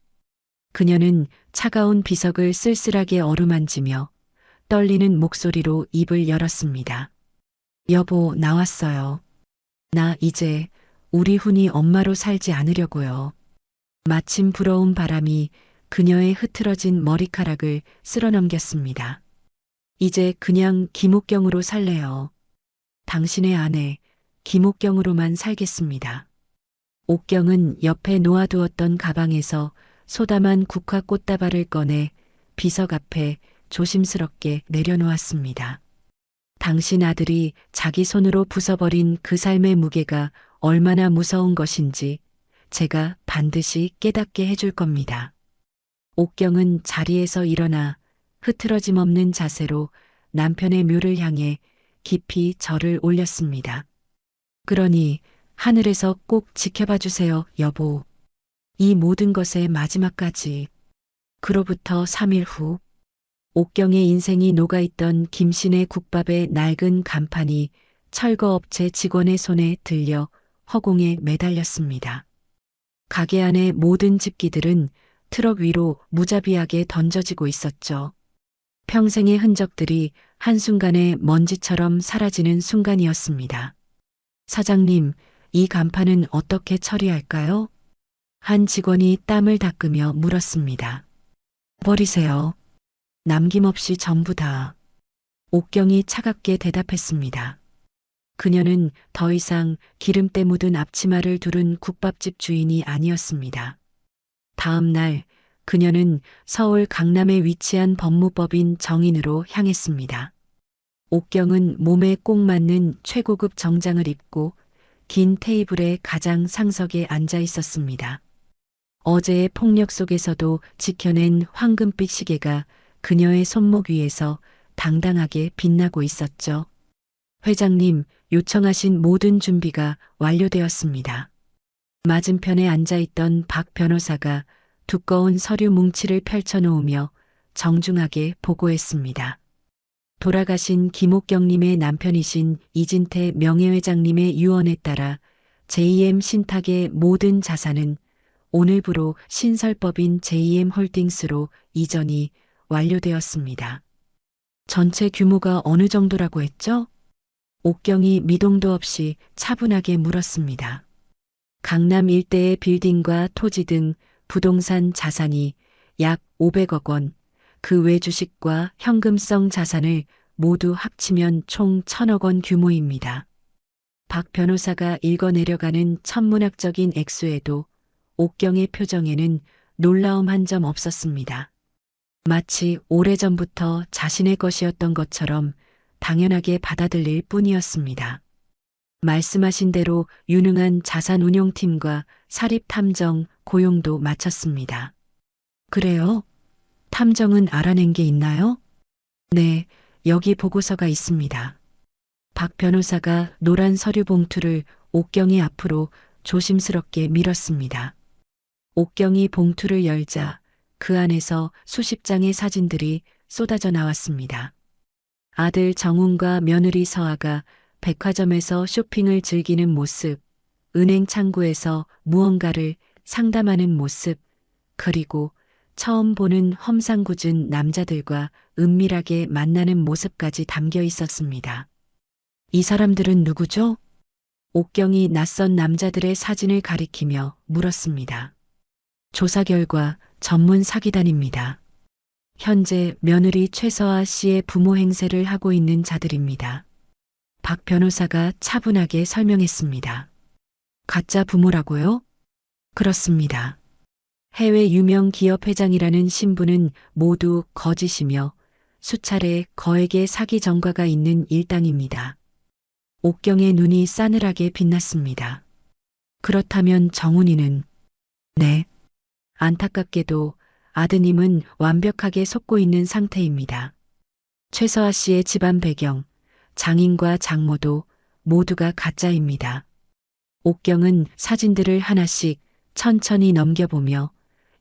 그녀는 차가운 비석을 쓸쓸하게 어루만지며 떨리는 목소리로 입을 열었습니다. 여보, 나왔어요. 나 이제 우리 훈이 엄마로 살지 않으려고요. 마침 불어온 바람이 그녀의 흐트러진 머리카락을 쓸어넘겼습니다. 이제 그냥 김옥경으로 살래요. 당신의 아내 김옥경으로만 살겠습니다. 옥경은 옆에 놓아두었던 가방에서 소담한 국화 꽃다발을 꺼내 비석 앞에 조심스럽게 내려놓았습니다. 당신 아들이 자기 손으로 부숴버린 그 삶의 무게가 얼마나 무서운 것인지 제가 반드시 깨닫게 해줄 겁니다. 옥경은 자리에서 일어나 흐트러짐 없는 자세로 남편의 묘를 향해 깊이 절을 올렸습니다. 그러니 하늘에서 꼭 지켜봐 주세요, 여보. 이 모든 것의 마지막까지. 그로부터 3일 후, 옥경의 인생이 녹아있던 김신의 국밥의 낡은 간판이 철거업체 직원의 손에 들려 허공에 매달렸습니다. 가게 안의 모든 집기들은 트럭 위로 무자비하게 던져지고 있었죠. 평생의 흔적들이 한순간에 먼지처럼 사라지는 순간이었습니다. 사장님, 이 간판은 어떻게 처리할까요? 한 직원이 땀을 닦으며 물었습니다. 버리세요. 남김없이 전부 다. 옥경이 차갑게 대답했습니다. 그녀는 더 이상 기름때 묻은 앞치마를 두른 국밥집 주인이 아니었습니다. 다음 날 그녀는 서울 강남에 위치한 법무법인 정인으로 향했습니다. 옥경은 몸에 꼭 맞는 최고급 정장을 입고 긴 테이블의 가장 상석에 앉아 있었습니다. 어제의 폭력 속에서도 지켜낸 황금빛 시계가 그녀의 손목 위에서 당당하게 빛나고 있었죠. 회장님, 요청하신 모든 준비가 완료되었습니다. 맞은편에 앉아있던 박 변호사가 두꺼운 서류 뭉치를 펼쳐놓으며 정중하게 보고했습니다. 돌아가신 김옥경님의 남편이신 이진태 명예회장님의 유언에 따라 JM 신탁의 모든 자산은 오늘부로 신설법인 JM홀딩스로 이전이 완료되었습니다. 전체 규모가 어느 정도라고 했죠? 옥경이 미동도 없이 차분하게 물었습니다. 강남 일대의 빌딩과 토지 등 부동산 자산이 약 500억 원, 그 외 주식과 현금성 자산을 모두 합치면 총 1000억 원 규모입니다. 박 변호사가 읽어내려가는 천문학적인 액수에도 옥경의 표정에는 놀라움 한 점 없었습니다. 마치 오래전부터 자신의 것이었던 것처럼 당연하게 받아들일 뿐이었습니다. 말씀하신 대로 유능한 자산운용팀과 사립탐정 고용도 마쳤습니다. 그래요? 탐정은 알아낸 게 있나요? 네, 여기 보고서가 있습니다. 박 변호사가 노란 서류 봉투를 옥경이 앞으로 조심스럽게 밀었습니다. 옥경이 봉투를 열자 그 안에서 수십 장의 사진들이 쏟아져 나왔습니다. 아들 정훈과 며느리 서아가 백화점에서 쇼핑을 즐기는 모습, 은행 창구에서 무언가를 상담하는 모습, 그리고 처음 보는 험상궂은 남자들과 은밀하게 만나는 모습까지 담겨 있었습니다. 이 사람들은 누구죠? 옥경이 낯선 남자들의 사진을 가리키며 물었습니다. 조사 결과 전문 사기단입니다. 현재 며느리 최서아 씨의 부모 행세를 하고 있는 자들입니다. 박 변호사가 차분하게 설명했습니다. 가짜 부모라고요? 그렇습니다. 해외 유명 기업 회장이라는 신분은 모두 거짓이며 수차례 거액의 사기 전과가 있는 일당입니다. 옥경의 눈이 싸늘하게 빛났습니다. 그렇다면 정훈이는? 네. 안타깝게도 아드님은 완벽하게 속고 있는 상태입니다. 최서아 씨의 집안 배경, 장인과 장모도 모두가 가짜입니다. 옥경은 사진들을 하나씩 천천히 넘겨보며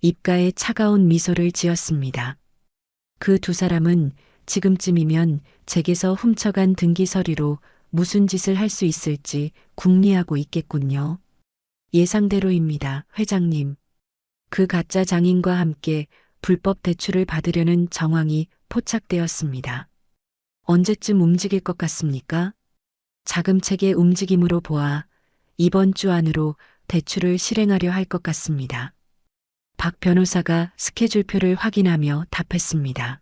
입가에 차가운 미소를 지었습니다. 그 두 사람은 지금쯤이면 제게서 훔쳐간 등기 서류로 무슨 짓을 할 수 있을지 궁리하고 있겠군요. 예상대로입니다, 회장님. 그 가짜 장인과 함께 불법 대출을 받으려는 정황이 포착되었습니다. 언제쯤 움직일 것 같습니까? 자금책의 움직임으로 보아 이번 주 안으로 대출을 실행하려 할 것 같습니다. 박 변호사가 스케줄표를 확인하며 답했습니다.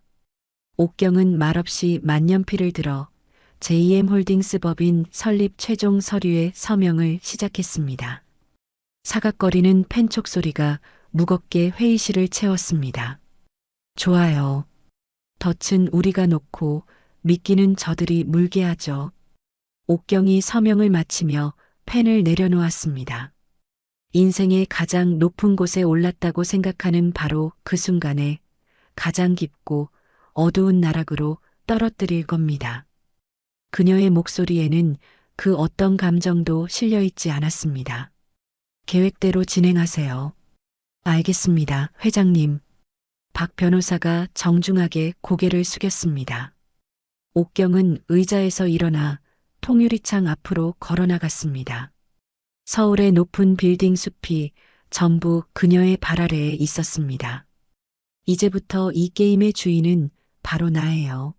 옥경은 말없이 만년필을 들어 JM홀딩스 법인 설립 최종 서류에 서명을 시작했습니다. 사각거리는 펜촉 소리가 무겁게 회의실을 채웠습니다. 좋아요. 덫은 우리가 놓고 미끼는 저들이 물게 하죠. 옥경이 서명을 마치며 펜을 내려놓았습니다. 인생의 가장 높은 곳에 올랐다고 생각하는 바로 그 순간에 가장 깊고 어두운 나락으로 떨어뜨릴 겁니다. 그녀의 목소리에는 그 어떤 감정도 실려 있지 않았습니다. 계획대로 진행하세요. 알겠습니다, 회장님. 박 변호사가 정중하게 고개를 숙였습니다. 옥경은 의자에서 일어나 통유리창 앞으로 걸어나갔습니다. 서울의 높은 빌딩 숲이 전부 그녀의 발 아래에 있었습니다. 이제부터 이 게임의 주인은 바로 나예요.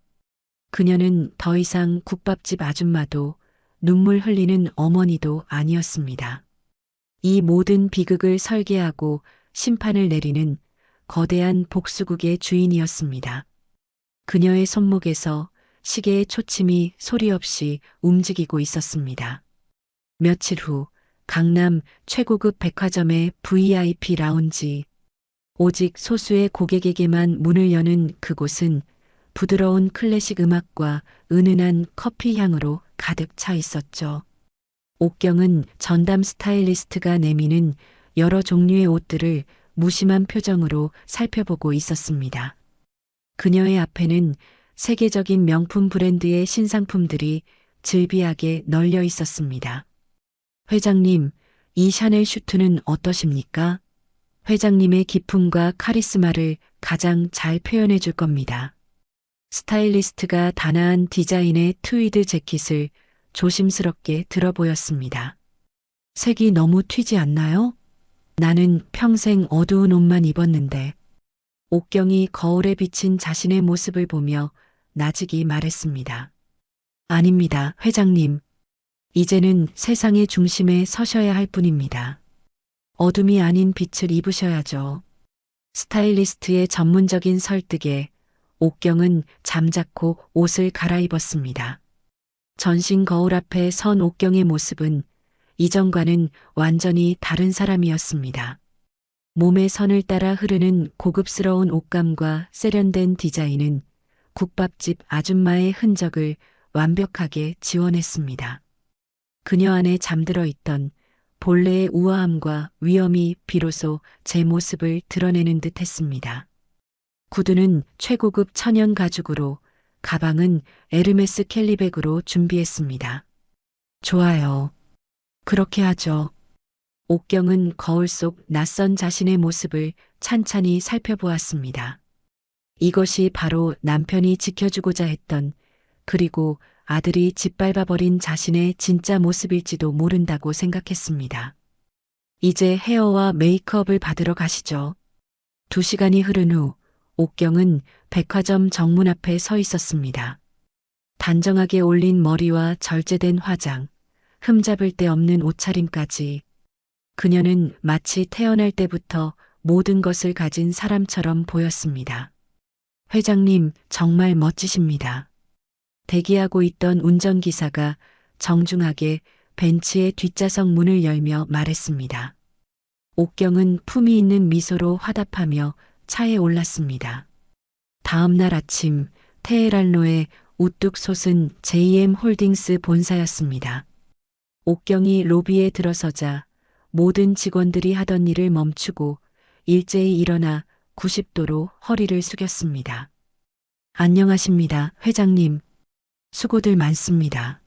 그녀는 더 이상 국밥집 아줌마도 눈물 흘리는 어머니도 아니었습니다. 이 모든 비극을 설계하고 심판을 내리는 거대한 복수국의 주인이었습니다. 그녀의 손목에서 시계의 초침이 소리 없이 움직이고 있었습니다. 며칠 후 강남 최고급 백화점의 VIP 라운지. 오직 소수의 고객에게만 문을 여는 그곳은 부드러운 클래식 음악과 은은한 커피 향으로 가득 차 있었죠. 옥경은 전담 스타일리스트가 내미는 여러 종류의 옷들을 무심한 표정으로 살펴보고 있었습니다. 그녀의 앞에는 세계적인 명품 브랜드의 신상품들이 즐비하게 널려 있었습니다. 회장님, 이 샤넬 슈트는 어떠십니까? 회장님의 기품과 카리스마를 가장 잘 표현해 줄 겁니다. 스타일리스트가 단아한 디자인의 트위드 재킷을 조심스럽게 들어 보였습니다. 색이 너무 튀지 않나요? 나는 평생 어두운 옷만 입었는데. 옥경이 거울에 비친 자신의 모습을 보며 나직이 말했습니다. 아닙니다, 회장님. 이제는 세상의 중심에 서셔야 할 뿐입니다. 어둠이 아닌 빛을 입으셔야죠. 스타일리스트의 전문적인 설득에 옥경은 잠자코 옷을 갈아입었습니다. 전신 거울 앞에 선 옥경의 모습은 이전과는 완전히 다른 사람이었습니다. 몸의 선을 따라 흐르는 고급스러운 옷감과 세련된 디자인은 국밥집 아줌마의 흔적을 완벽하게 지원했습니다. 그녀 안에 잠들어 있던 본래의 우아함과 위엄이 비로소 제 모습을 드러내는 듯 했습니다. 구두는 최고급 천연 가죽으로, 가방은 에르메스 캘리백으로 준비했습니다. 좋아요. 그렇게 하죠. 옥경은 거울 속 낯선 자신의 모습을 찬찬히 살펴보았습니다. 이것이 바로 남편이 지켜주고자 했던, 그리고 아들이 짓밟아버린 자신의 진짜 모습일지도 모른다고 생각했습니다. 이제 헤어와 메이크업을 받으러 가시죠. 2시간이 흐른 후 옥경은 백화점 정문 앞에 서 있었습니다. 단정하게 올린 머리와 절제된 화장, 흠잡을 데 없는 옷차림까지 그녀는 마치 태어날 때부터 모든 것을 가진 사람처럼 보였습니다. 회장님, 정말 멋지십니다. 대기하고 있던 운전기사가 정중하게 벤츠의 뒷좌석 문을 열며 말했습니다. 옥경은 품위 있는 미소로 화답하며 차에 올랐습니다. 다음 날 아침 테헤란로에 우뚝 솟은 JM 홀딩스 본사였습니다. 옥경이 로비에 들어서자 모든 직원들이 하던 일을 멈추고 일제히 일어나 90도로 허리를 숙였습니다. 안녕하십니다, 회장님. 수고들 많습니다.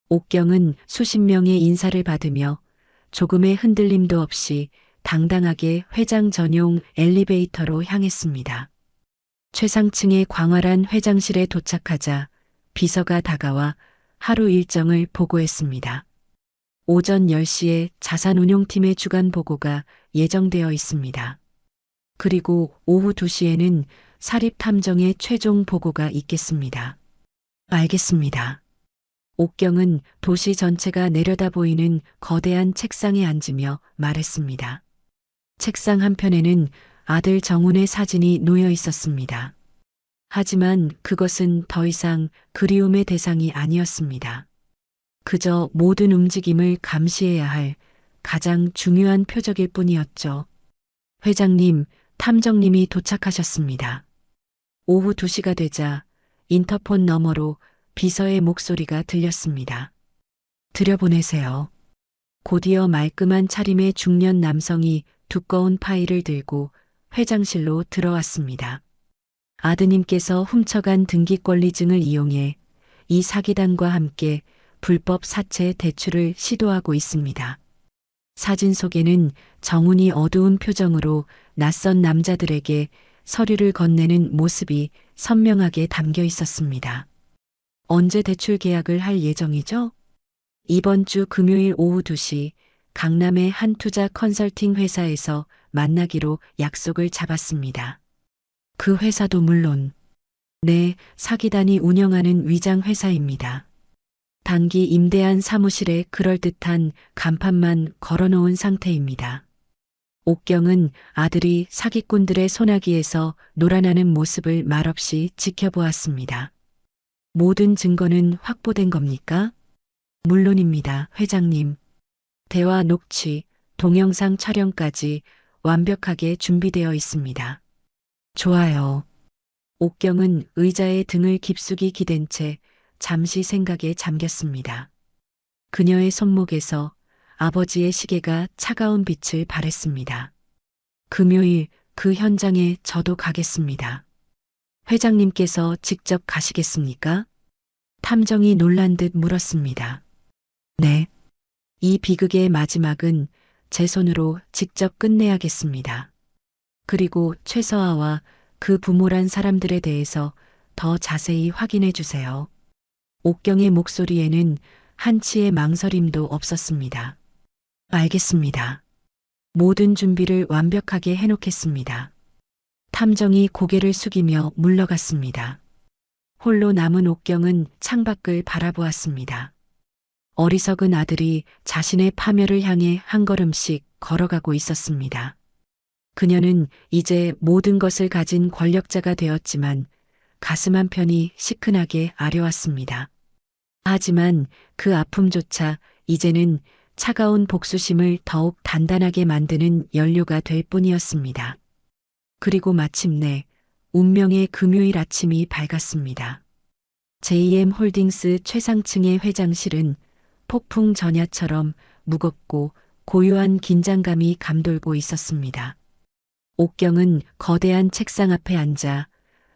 옥경은 수십 명의 인사를 받으며 조금의 흔들림도 없이 당당하게 회장 전용 엘리베이터로 향했습니다. 최상층의 광활한 회장실에 도착하자 비서가 다가와 하루 일정을 보고했습니다. 오전 10시에 자산운용팀의 주간 보고가 예정되어 있습니다. 그리고 오후 2시에는 사립탐정의 최종 보고가 있겠습니다. 알겠습니다. 옥경은 도시 전체가 내려다 보이는 거대한 책상에 앉으며 말했습니다. 책상 한편에는 아들 정훈의 사진이 놓여 있었습니다. 하지만 그것은 더 이상 그리움의 대상이 아니었습니다. 그저 모든 움직임을 감시해야 할 가장 중요한 표적일 뿐이었죠. 회장님, 탐정님이 도착하셨습니다. 오후 2시가 되자 인터폰 너머로 비서의 목소리가 들렸습니다. 들여보내세요. 곧이어 말끔한 차림의 중년 남성이 두꺼운 파일을 들고 회장실로 들어왔습니다. 아드님께서 훔쳐간 등기권리증을 이용해 이 사기단과 함께 불법 사채 대출을 시도하고 있습니다. 사진 속에는 정훈이 어두운 표정으로 낯선 남자들에게 서류를 건네는 모습이 선명하게 담겨 있었습니다. 언제 대출 계약을 할 예정이죠? 이번 주 금요일 오후 2시 강남의 한 투자 컨설팅 회사에서 만나기로 약속을 잡았습니다. 그 회사도 물론, 네, 사기단이 운영하는 위장 회사입니다. 단기 임대한 사무실에 그럴듯한 간판만 걸어놓은 상태입니다. 옥경은 아들이 사기꾼들의 소나기에서 놀아나는 모습을 말없이 지켜보았습니다. 모든 증거는 확보된 겁니까? 물론입니다, 회장님. 대화 녹취, 동영상 촬영까지 완벽하게 준비되어 있습니다. 좋아요. 옥경은 의자에 등을 깊숙이 기댄 채 잠시 생각에 잠겼습니다. 그녀의 손목에서 아버지의 시계가 차가운 빛을 발했습니다. 금요일 그 현장에 저도 가겠습니다. 회장님께서 직접 가시겠습니까? 탐정이 놀란 듯 물었습니다. 네. 이 비극의 마지막은 제 손으로 직접 끝내야겠습니다. 그리고 최서아와 그 부모란 사람들에 대해서 더 자세히 확인해 주세요. 옥경의 목소리에는 한치의 망설임도 없었습니다. 알겠습니다. 모든 준비를 완벽하게 해놓겠습니다. 탐정이 고개를 숙이며 물러갔습니다. 홀로 남은 옥경은 창밖을 바라보았습니다. 어리석은 아들이 자신의 파멸을 향해 한 걸음씩 걸어가고 있었습니다. 그녀는 이제 모든 것을 가진 권력자가 되었지만 가슴 한편이 시큰하게 아려왔습니다. 하지만 그 아픔조차 이제는 차가운 복수심을 더욱 단단하게 만드는 연료가 될 뿐이었습니다. 그리고 마침내 운명의 금요일 아침이 밝았습니다. JM 홀딩스 최상층의 회장실은 폭풍 전야처럼 무겁고 고요한 긴장감이 감돌고 있었습니다. 옥경은 거대한 책상 앞에 앉아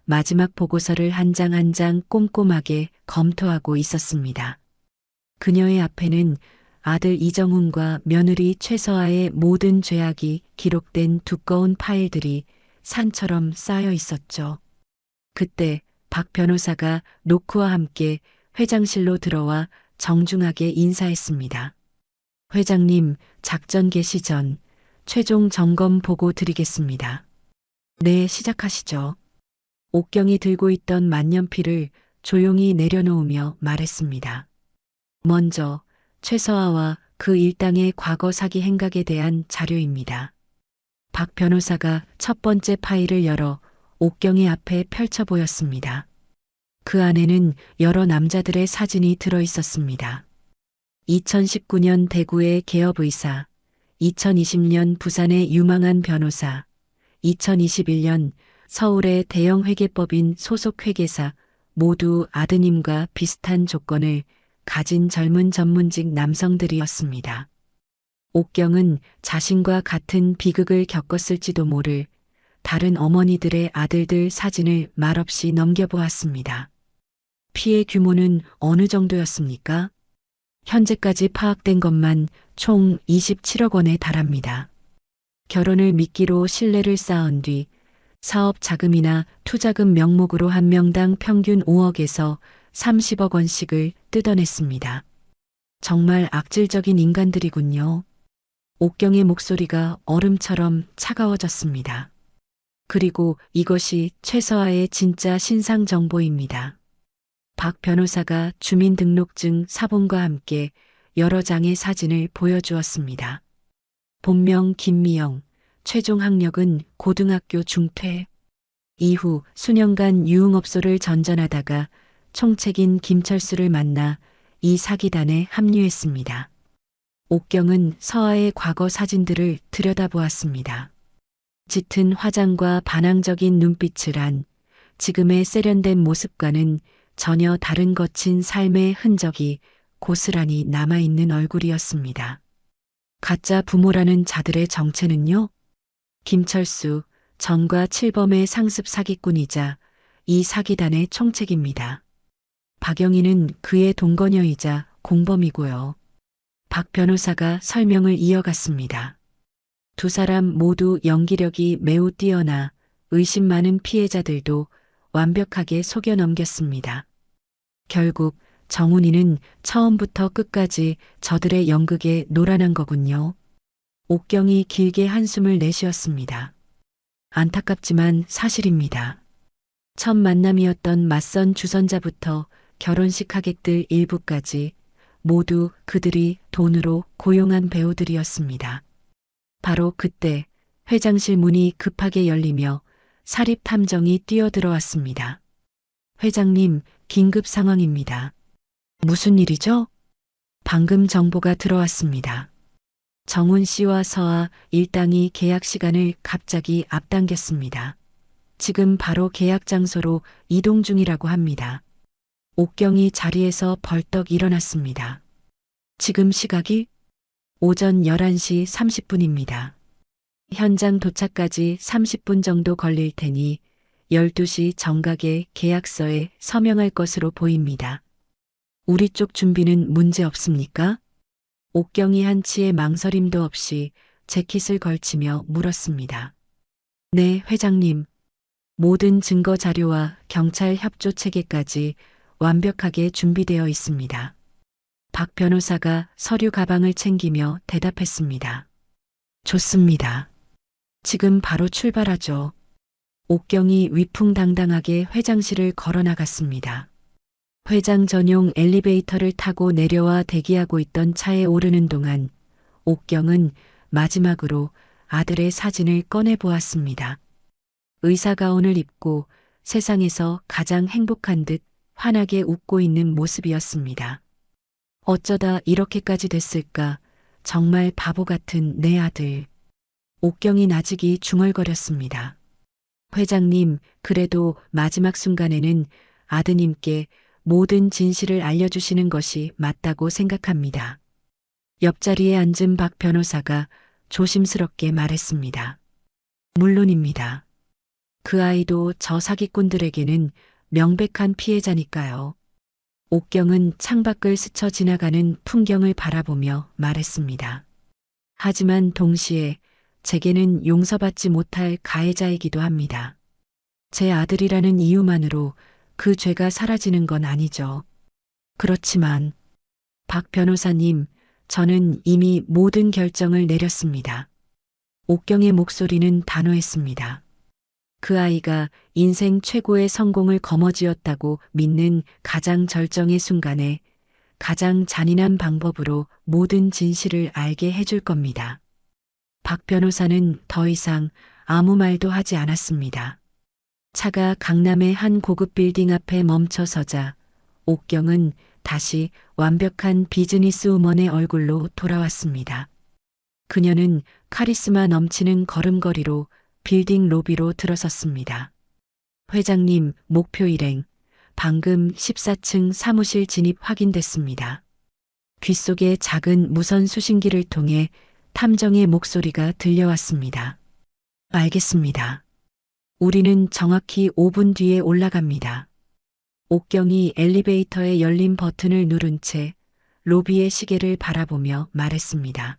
마지막 보고서를 한 장 한 장 꼼꼼하게 검토하고 있었습니다. 그녀의 앞에는 아들 이정훈과 며느리 최서아의 모든 죄악이 기록된 두꺼운 파일들이 산처럼 쌓여 있었죠. 그때 박 변호사가 노크와 함께 회장실로 들어와 정중하게 인사했습니다. 회장님, 작전 개시 전 최종 점검 보고 드리겠습니다. 네, 시작하시죠. 옥경이 들고 있던 만년필을 조용히 내려놓으며 말했습니다. 먼저 최서아와 그 일당의 과거 사기 행각에 대한 자료입니다. 박 변호사가 첫 번째 파일을 열어 옥경의 앞에 펼쳐 보였습니다. 그 안에는 여러 남자들의 사진이 들어 있었습니다. 2019년 대구의 개업의사, 2020년 부산의 유망한 변호사, 2021년 서울의 대형 회계법인 소속 회계사 모두 아드님과 비슷한 조건을 가진 젊은 전문직 남성들이었습니다. 옥경은 자신과 같은 비극을 겪었을지도 모를 다른 어머니들의 아들들 사진을 말없이 넘겨보았습니다. 피해 규모는 어느 정도였습니까? 현재까지 파악된 것만 총 27억 원에 달합니다. 결혼을 미끼로 신뢰를 쌓은 뒤 사업 자금이나 투자금 명목으로 한 명당 평균 5억에서 30억 원씩을 뜯어냈습니다. 정말 악질적인 인간들이군요. 옥경의 목소리가 얼음처럼 차가워졌습니다. 그리고 이것이 최서아의 진짜 신상 정보입니다. 박 변호사가 주민등록증 사본과 함께 여러 장의 사진을 보여주었습니다. 본명 김미영, 최종 학력은 고등학교 중퇴. 이후 수년간 유흥업소를 전전하다가 총책인 김철수를 만나 이 사기단에 합류했습니다. 옥경은 서아의 과거 사진들을 들여다보았습니다. 짙은 화장과 반항적인 눈빛을 한 지금의 세련된 모습과는 전혀 다른 거친 삶의 흔적이 고스란히 남아있는 얼굴이었습니다. 가짜 부모라는 자들의 정체는요? 김철수, 전과 칠범의 상습 사기꾼이자 이 사기단의 총책입니다. 박영희는 그의 동거녀이자 공범이고요. 박 변호사가 설명을 이어갔습니다. 두 사람 모두 연기력이 매우 뛰어나 의심 많은 피해자들도 완벽하게 속여 넘겼습니다. 결국 정훈이는 처음부터 끝까지 저들의 연극에 노란한 거군요. 옥경이 길게 한숨을 내쉬었습니다. 안타깝지만 사실입니다. 첫 만남이었던 맞선 주선자부터 결혼식 하객들 일부까지 모두 그들이 돈으로 고용한 배우들이었습니다. 바로 그때 회장실 문이 급하게 열리며 사립 탐정이 뛰어들어왔습니다. 회장님, 긴급 상황입니다. 무슨 일이죠? 방금 정보가 들어왔습니다. 정훈 씨와 서아 일당이 계약 시간을 갑자기 앞당겼습니다. 지금 바로 계약 장소로 이동 중이라고 합니다. 옥경이 자리에서 벌떡 일어났습니다. 지금 시각이 오전 11시 30분입니다. 현장 도착까지 30분 정도 걸릴 테니 12시 정각에 계약서에 서명할 것으로 보입니다. 우리 쪽 준비는 문제 없습니까? 옥경이 한치의 망설임도 없이 재킷을 걸치며 물었습니다. 네, 회장님. 모든 증거 자료와 경찰 협조 체계까지 완벽하게 준비되어 있습니다. 박 변호사가 서류 가방을 챙기며 대답했습니다. 좋습니다. 지금 바로 출발하죠. 옥경이 위풍당당하게 회장실을 걸어 나갔습니다. 회장 전용 엘리베이터를 타고 내려와 대기하고 있던 차에 오르는 동안 옥경은 마지막으로 아들의 사진을 꺼내 보았습니다. 의사 가운을 입고 세상에서 가장 행복한 듯 환하게 웃고 있는 모습이었습니다. 어쩌다 이렇게까지 됐을까? 정말 바보 같은 내 아들. 옥경이 나직이 중얼거렸습니다. 회장님, 그래도 마지막 순간에는 아드님께 모든 진실을 알려주시는 것이 맞다고 생각합니다. 옆자리에 앉은 박 변호사가 조심스럽게 말했습니다. 물론입니다. 그 아이도 저 사기꾼들에게는 명백한 피해자니까요. 옥경은 창밖을 스쳐 지나가는 풍경을 바라보며 말했습니다. 하지만 동시에 제게는 용서받지 못할 가해자이기도 합니다. 제 아들이라는 이유만으로 그 죄가 사라지는 건 아니죠. 그렇지만 박 변호사님, 저는 이미 모든 결정을 내렸습니다. 옥경의 목소리는 단호했습니다. 그 아이가 인생 최고의 성공을 거머쥐었다고 믿는 가장 절정의 순간에 가장 잔인한 방법으로 모든 진실을 알게 해줄 겁니다. 박 변호사는 더 이상 아무 말도 하지 않았습니다. 차가 강남의 한 고급 빌딩 앞에 멈춰서자 옥경은 다시 완벽한 비즈니스 우먼의 얼굴로 돌아왔습니다. 그녀는 카리스마 넘치는 걸음걸이로 빌딩 로비로 들어섰습니다. 회장님, 목표 일행. 방금 14층 사무실 진입 확인됐습니다. 귓속에 작은 무선 수신기를 통해 탐정의 목소리가 들려왔습니다. 알겠습니다. 우리는 정확히 5분 뒤에 올라갑니다. 옥경이 엘리베이터의 열린 버튼을 누른 채 로비의 시계를 바라보며 말했습니다.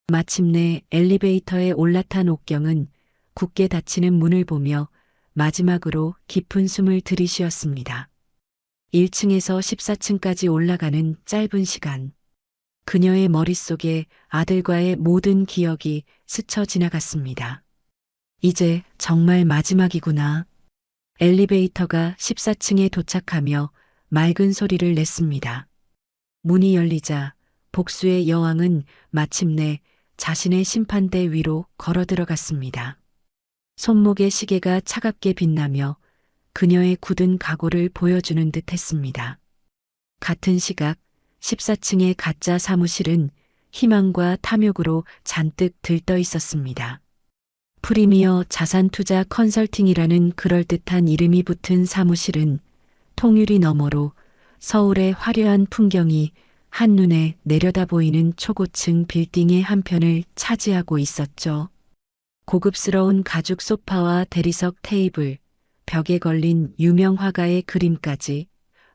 마침내 엘리베이터에 올라탄 옥경은 굳게 닫히는 문을 보며 마지막으로 깊은 숨을 들이쉬었습니다. 1층에서 14층까지 올라가는 짧은 시간. 그녀의 머릿속에 아들과의 모든 기억이 스쳐 지나갔습니다. 이제 정말 마지막이구나. 엘리베이터가 14층에 도착하며 맑은 소리를 냈습니다. 문이 열리자 복수의 여왕은 마침내 자신의 심판대 위로 걸어 들어갔습니다. 손목의 시계가 차갑게 빛나며 그녀의 굳은 각오를 보여주는 듯 했습니다. 같은 시각 14층의 가짜 사무실은 희망과 탐욕으로 잔뜩 들떠 있었습니다. 프리미어 자산투자 컨설팅이라는 그럴듯한 이름이 붙은 사무실은 통유리 너머로 서울의 화려한 풍경이 한눈에 내려다 보이는 초고층 빌딩의 한편을 차지하고 있었죠. 고급스러운 가죽 소파와 대리석 테이블, 벽에 걸린 유명 화가의 그림까지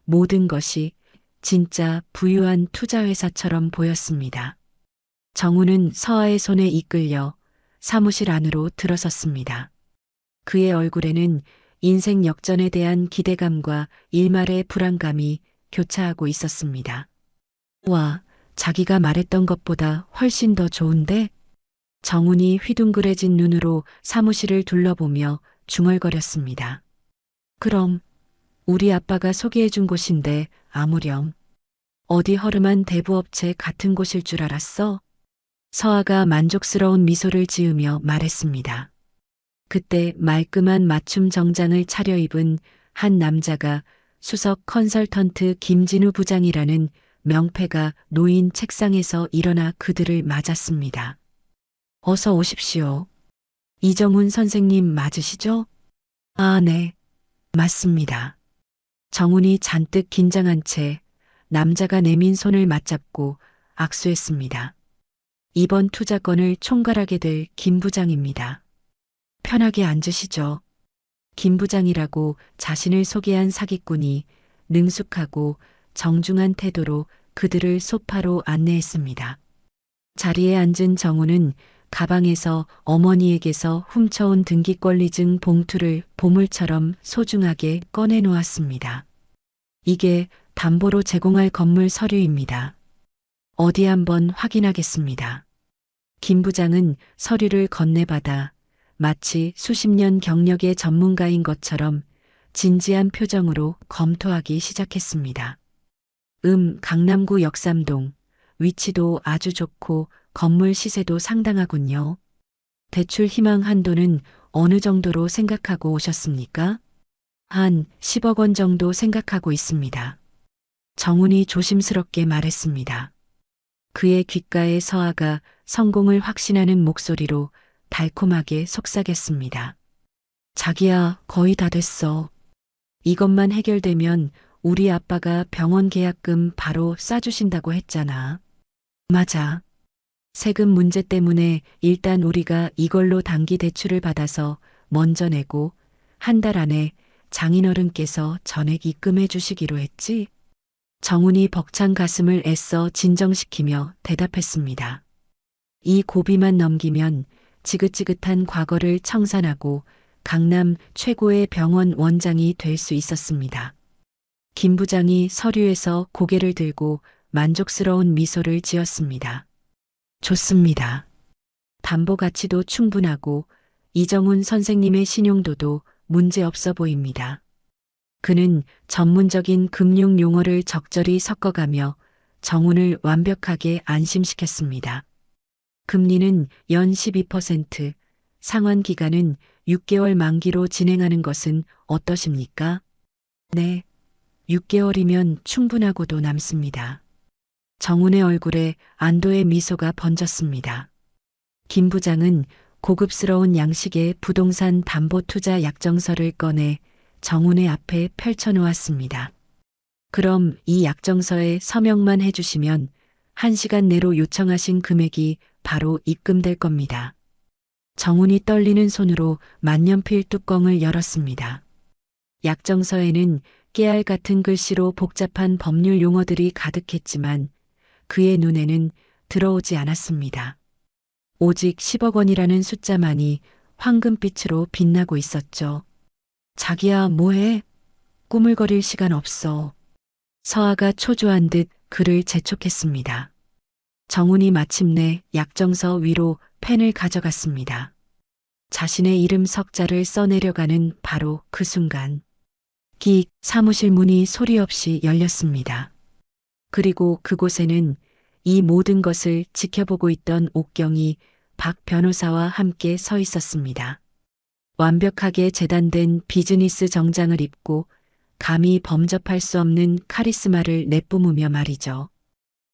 모든 것이 진짜 부유한 투자회사처럼 보였습니다. 정우는 서아의 손에 이끌려 사무실 안으로 들어섰습니다. 그의 얼굴에는 인생 역전에 대한 기대감과 일말의 불안감이 교차하고 있었습니다. 와, 자기가 말했던 것보다 훨씬 더 좋은데? 정훈이 휘둥그레진 눈으로 사무실을 둘러보며 중얼거렸습니다. 그럼 우리 아빠가 소개해준 곳인데 아무렴. 어디 허름한 대부업체 같은 곳일 줄 알았어? 서아가 만족스러운 미소를 지으며 말했습니다. 그때 말끔한 맞춤 정장을 차려입은 한 남자가 수석 컨설턴트 김진우 부장이라는 명패가 놓인 책상에서 일어나 그들을 맞았습니다. 어서 오십시오. 이정훈 선생님 맞으시죠? 아, 네. 맞습니다. 정훈이 잔뜩 긴장한 채 남자가 내민 손을 맞잡고 악수했습니다. 이번 투자건을 총괄하게 될 김 부장입니다. 편하게 앉으시죠. 김 부장이라고 자신을 소개한 사기꾼이 능숙하고 정중한 태도로 그들을 소파로 안내했습니다. 자리에 앉은 정우는 가방에서 어머니에게서 훔쳐온 등기권리증 봉투를 보물처럼 소중하게 꺼내 놓았습니다. 이게 담보로 제공할 건물 서류입니다. 어디 한번 확인하겠습니다. 김 부장은 서류를 건네받아 마치 수십 년 경력의 전문가인 것처럼 진지한 표정으로 검토하기 시작했습니다. 강남구 역삼동. 위치도 아주 좋고 건물 시세도 상당하군요. 대출 희망 한도는 어느 정도로 생각하고 오셨습니까? 한 10억 원 정도 생각하고 있습니다. 정훈이 조심스럽게 말했습니다. 그의 귓가에 서아가 성공을 확신하는 목소리로 달콤하게 속삭였습니다. 자기야, 거의 다 됐어. 이것만 해결되면 우리 아빠가 병원 계약금 바로 싸주신다고 했잖아. 맞아. 세금 문제 때문에 일단 우리가 이걸로 단기 대출을 받아서 먼저 내고 한 달 안에 장인어른께서 전액 입금해 주시기로 했지? 정훈이 벅찬 가슴을 애써 진정시키며 대답했습니다. 이 고비만 넘기면 지긋지긋한 과거를 청산하고 강남 최고의 병원 원장이 될 수 있었습니다. 김 부장이 서류에서 고개를 들고 만족스러운 미소를 지었습니다. 좋습니다. 담보 가치도 충분하고 이정훈 선생님의 신용도도 문제없어 보입니다. 그는 전문적인 금융 용어를 적절히 섞어가며 정훈을 완벽하게 안심시켰습니다. 금리는 연 12%, 상환 기간은 6개월 만기로 진행하는 것은 어떠십니까? 네, 6개월이면 충분하고도 남습니다. 정훈의 얼굴에 안도의 미소가 번졌습니다. 김 부장은 고급스러운 양식의 부동산 담보 투자 약정서를 꺼내 정훈의 앞에 펼쳐놓았습니다. 그럼 이 약정서에 서명만 해주시면 1시간 내로 요청하신 금액이 바로 입금될 겁니다. 정훈이 떨리는 손으로 만년필 뚜껑을 열었습니다. 약정서에는 깨알 같은 글씨로 복잡한 법률 용어들이 가득했지만 그의 눈에는 들어오지 않았습니다. 오직 10억 원이라는 숫자만이 황금빛으로 빛나고 있었죠. 자기야, 뭐해? 꾸물거릴 시간 없어. 서아가 초조한 듯 그를 재촉했습니다. 정훈이 마침내 약정서 위로 펜을 가져갔습니다. 자신의 이름 석자를 써내려가는 바로 그 순간 긱 사무실 문이 소리 없이 열렸습니다. 그리고 그곳에는 이 모든 것을 지켜보고 있던 옥경이 박 변호사와 함께 서 있었습니다. 완벽하게 재단된 비즈니스 정장을 입고 감히 범접할 수 없는 카리스마를 내뿜으며 말이죠.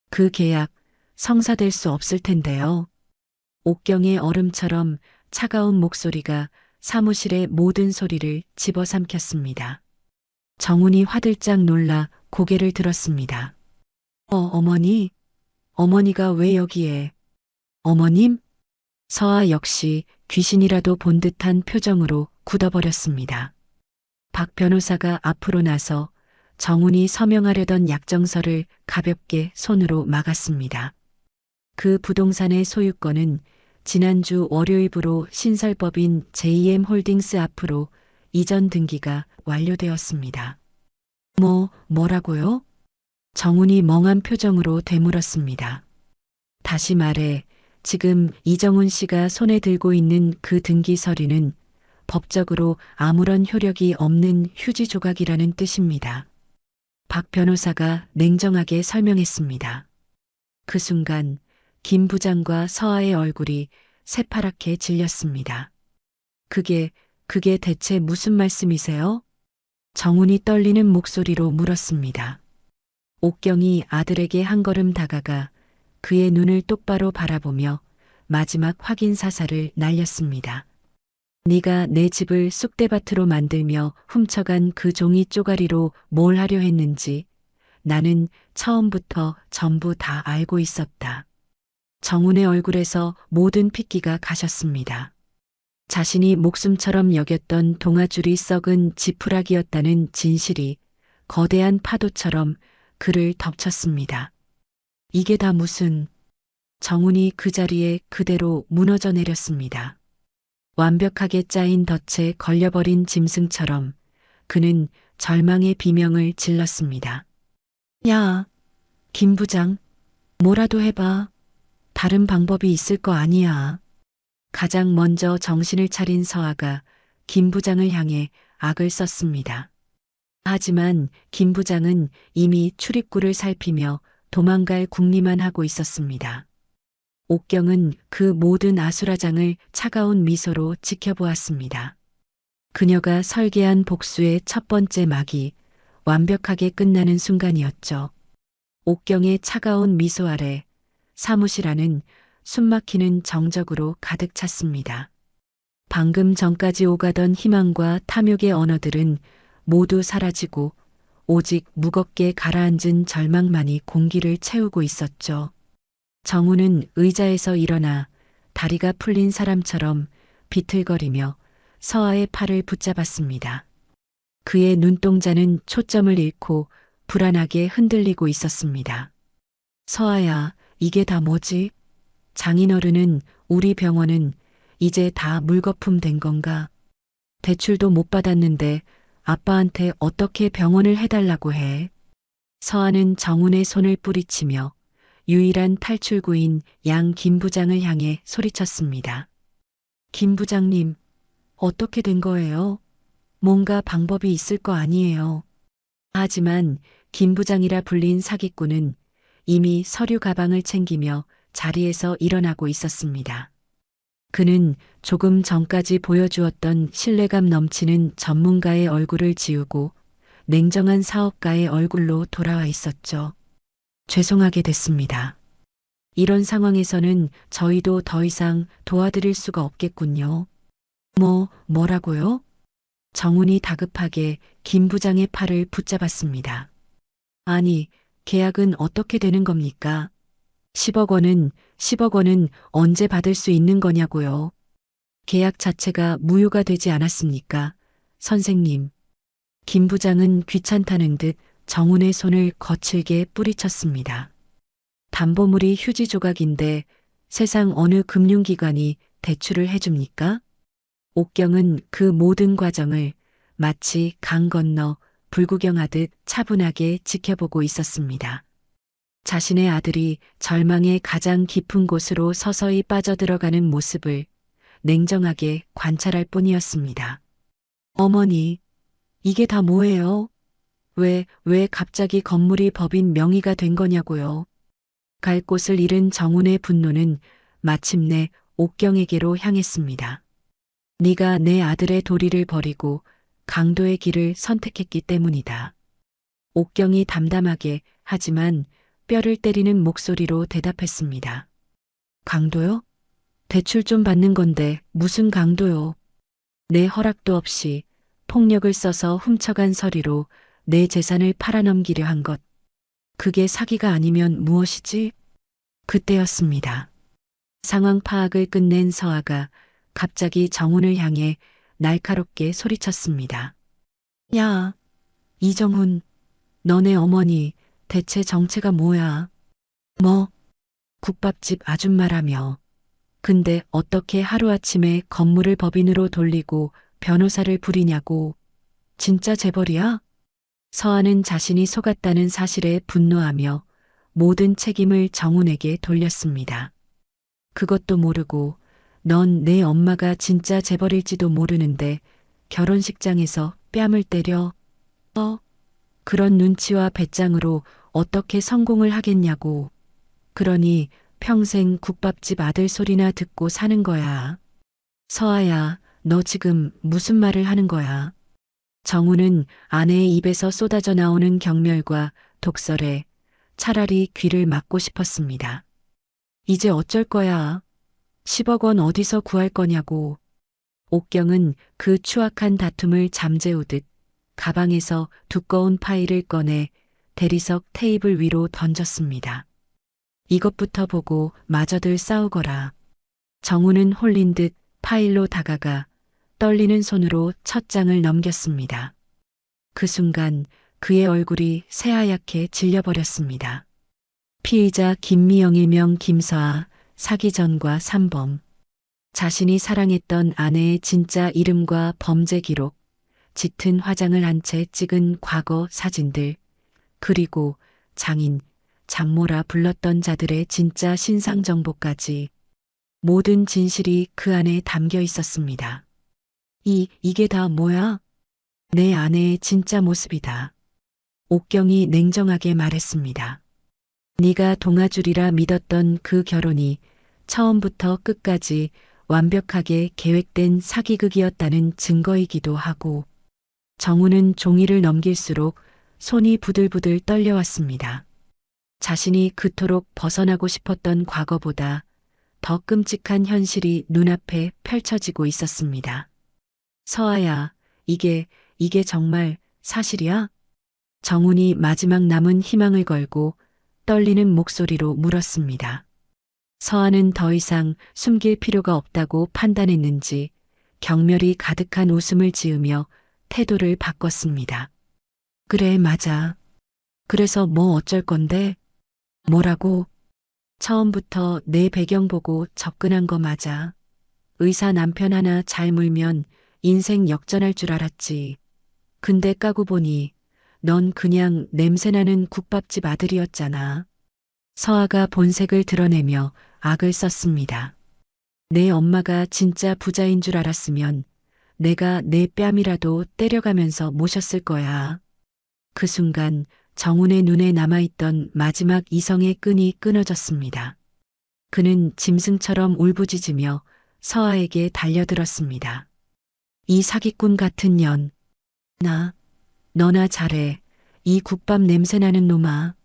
그 계약 성사될 수 없을 텐데요. 옥경의 얼음처럼 차가운 목소리가 사무실의 모든 소리를 집어삼켰습니다. 정훈이 화들짝 놀라 고개를 들었습니다. 어머니? 어머니가 왜 여기에? 어머님? 서아 역시 귀신이라도 본 듯한 표정으로 굳어버렸습니다. 박 변호사가 앞으로 나서 정훈이 서명하려던 약정서를 가볍게 손으로 막았습니다. 그 부동산의 소유권은 지난주 월요일부로 신설법인 JM홀딩스 앞으로 이전 등기가 완료되었습니다. 뭐라고요? 정훈이 멍한 표정으로 되물었습니다. 다시 말해 지금 이정훈 씨가 손에 들고 있는 그 등기 서류는 법적으로 아무런 효력이 없는 휴지 조각이라는 뜻입니다. 박 변호사가 냉정하게 설명했습니다. 그 순간 김 부장과 서아의 얼굴이 새파랗게 질렸습니다. 그게 대체 무슨 말씀이세요? 정훈이 떨리는 목소리로 물었습니다. 옥경이 아들에게 한 걸음 다가가 그의 눈을 똑바로 바라보며 마지막 확인 사살을 날렸습니다. 네가 내 집을 쑥대밭으로 만들며 훔쳐간 그 종이 쪼가리로 뭘 하려 했는지 나는 처음부터 전부 다 알고 있었다. 정훈의 얼굴에서 모든 핏기가 가셨습니다. 자신이 목숨처럼 여겼던 동아줄이 썩은 지푸라기였다는 진실이 거대한 파도처럼 그를 덮쳤습니다. 이게 다 무슨... 정훈이 그 자리에 그대로 무너져 내렸습니다. 완벽하게 짜인 덫에 걸려버린 짐승처럼 그는 절망의 비명을 질렀습니다. 야, 김 부장, 뭐라도 해봐. 다른 방법이 있을 거 아니야. 가장 먼저 정신을 차린 서아가 김 부장을 향해 악을 썼습니다. 하지만 김 부장은 이미 출입구를 살피며 도망갈 궁리만 하고 있었습니다. 옥경은 그 모든 아수라장을 차가운 미소로 지켜보았습니다. 그녀가 설계한 복수의 첫 번째 막이 완벽하게 끝나는 순간이었죠. 옥경의 차가운 미소 아래 사무실 안은 숨막히는 정적으로 가득 찼습니다. 방금 전까지 오가던 희망과 탐욕의 언어들은 모두 사라지고 오직 무겁게 가라앉은 절망만이 공기를 채우고 있었죠. 정우는 의자에서 일어나 다리가 풀린 사람처럼 비틀거리며 서아의 팔을 붙잡았습니다. 그의 눈동자는 초점을 잃고 불안하게 흔들리고 있었습니다. 서아야, 이게 다 뭐지? 장인어른은 우리 병원은 이제 다 물거품 된 건가? 대출도 못 받았는데 아빠한테 어떻게 병원을 해달라고 해? 서아는 정훈의 손을 뿌리치며 유일한 탈출구인 양 김 부장을 향해 소리쳤습니다. 김 부장님, 어떻게 된 거예요? 뭔가 방법이 있을 거 아니에요. 하지만 김 부장이라 불린 사기꾼은 이미 서류 가방을 챙기며 자리에서 일어나고 있었습니다. 그는 조금 전까지 보여주었던 신뢰감 넘치는 전문가의 얼굴을 지우고 냉정한 사업가의 얼굴로 돌아와 있었죠. 죄송하게 됐습니다. 이런 상황에서는 저희도 더 이상 도와드릴 수가 없겠군요. 뭐라고요? 정훈이 다급하게 김 부장의 팔을 붙잡았습니다. 아니, 계약은 어떻게 되는 겁니까? 10억 원은 언제 받을 수 있는 거냐고요. 계약 자체가 무효가 되지 않았습니까? 선생님. 김 부장은 귀찮다는 듯 정훈의 손을 거칠게 뿌리쳤습니다. 담보물이 휴지 조각인데 세상 어느 금융기관이 대출을 해줍니까? 옥경은 그 모든 과정을 마치 강 건너 불구경하듯 차분하게 지켜보고 있었습니다. 자신의 아들이 절망의 가장 깊은 곳으로 서서히 빠져들어가는 모습을 냉정하게 관찰할 뿐이었습니다. 어머니, 이게 다 뭐예요? 왜 갑자기 건물이 법인 명의가 된 거냐고요? 갈 곳을 잃은 정훈의 분노는 마침내 옥경에게로 향했습니다. 네가 내 아들의 도리를 버리고 강도의 길을 선택했기 때문이다. 옥경이 담담하게 하지만 뼈를 때리는 목소리로 대답했습니다. 강도요? 대출 좀 받는 건데 무슨 강도요? 내 허락도 없이 폭력을 써서 훔쳐간 서류로 내 재산을 팔아넘기려 한 것. 그게 사기가 아니면 무엇이지? 그때였습니다. 상황 파악을 끝낸 서아가 갑자기 정훈을 향해 날카롭게 소리쳤습니다. 야, 이정훈, 너네 어머니 대체 정체가 뭐야? 국밥집 아줌마라며. 근데 어떻게 하루아침에 건물을 법인으로 돌리고 변호사를 부리냐고. 진짜 재벌이야? 서아는 자신이 속았다는 사실에 분노하며 모든 책임을 정훈에게 돌렸습니다. 그것도 모르고 넌 내 엄마가 진짜 재벌일지도 모르는데 결혼식장에서 뺨을 때려. 그런 눈치와 배짱으로 어떻게 성공을 하겠냐고. 그러니 평생 국밥집 아들 소리나 듣고 사는 거야. 서아야, 너 지금 무슨 말을 하는 거야? 정우는 아내의 입에서 쏟아져 나오는 경멸과 독설에 차라리 귀를 막고 싶었습니다. 이제 어쩔 거야? 10억 원 어디서 구할 거냐고. 옥경은 그 추악한 다툼을 잠재우듯 가방에서 두꺼운 파일을 꺼내 대리석 테이블 위로 던졌습니다. 이것부터 보고 마저들 싸우거라. 정우는 홀린 듯 파일로 다가가 떨리는 손으로 첫 장을 넘겼습니다. 그 순간 그의 얼굴이 새하얗게 질려버렸습니다. 피의자 김미영 일명 김서아, 사기 전과 삼범. 자신이 사랑했던 아내의 진짜 이름과 범죄 기록, 짙은 화장을 한 채 찍은 과거 사진들, 그리고 장인, 장모라 불렀던 자들의 진짜 신상 정보까지 모든 진실이 그 안에 담겨 있었습니다. 이게 다 뭐야? 내 아내의 진짜 모습이다. 옥경이 냉정하게 말했습니다. 네가 동아줄이라 믿었던 그 결혼이 처음부터 끝까지 완벽하게 계획된 사기극이었다는 증거이기도 하고, 정우는 종이를 넘길수록 손이 부들부들 떨려왔습니다. 자신이 그토록 벗어나고 싶었던 과거보다 더 끔찍한 현실이 눈앞에 펼쳐지고 있었습니다. 서아야, 이게 정말 사실이야? 정훈이 마지막 남은 희망을 걸고 떨리는 목소리로 물었습니다. 서아는 더 이상 숨길 필요가 없다고 판단했는지 경멸이 가득한 웃음을 지으며 태도를 바꿨습니다. 그래, 맞아. 그래서 뭐 어쩔 건데? 뭐라고? 처음부터 내 배경 보고 접근한 거 맞아. 의사 남편 하나 잘 물면 인생 역전할 줄 알았지. 근데 까고 보니 넌 그냥 냄새나는 국밥집 아들이었잖아. 서아가 본색을 드러내며 악을 썼습니다. 내 엄마가 진짜 부자인 줄 알았으면 내가 내 뺨이라도 때려가면서 모셨을 거야. 그 순간 정훈의 눈에 남아있던 마지막 이성의 끈이 끊어졌습니다. 그는 짐승처럼 울부짖으며 서아에게 달려들었습니다. 이 사기꾼 같은 년, 너나 잘해. 이 국밥 냄새나는 놈아.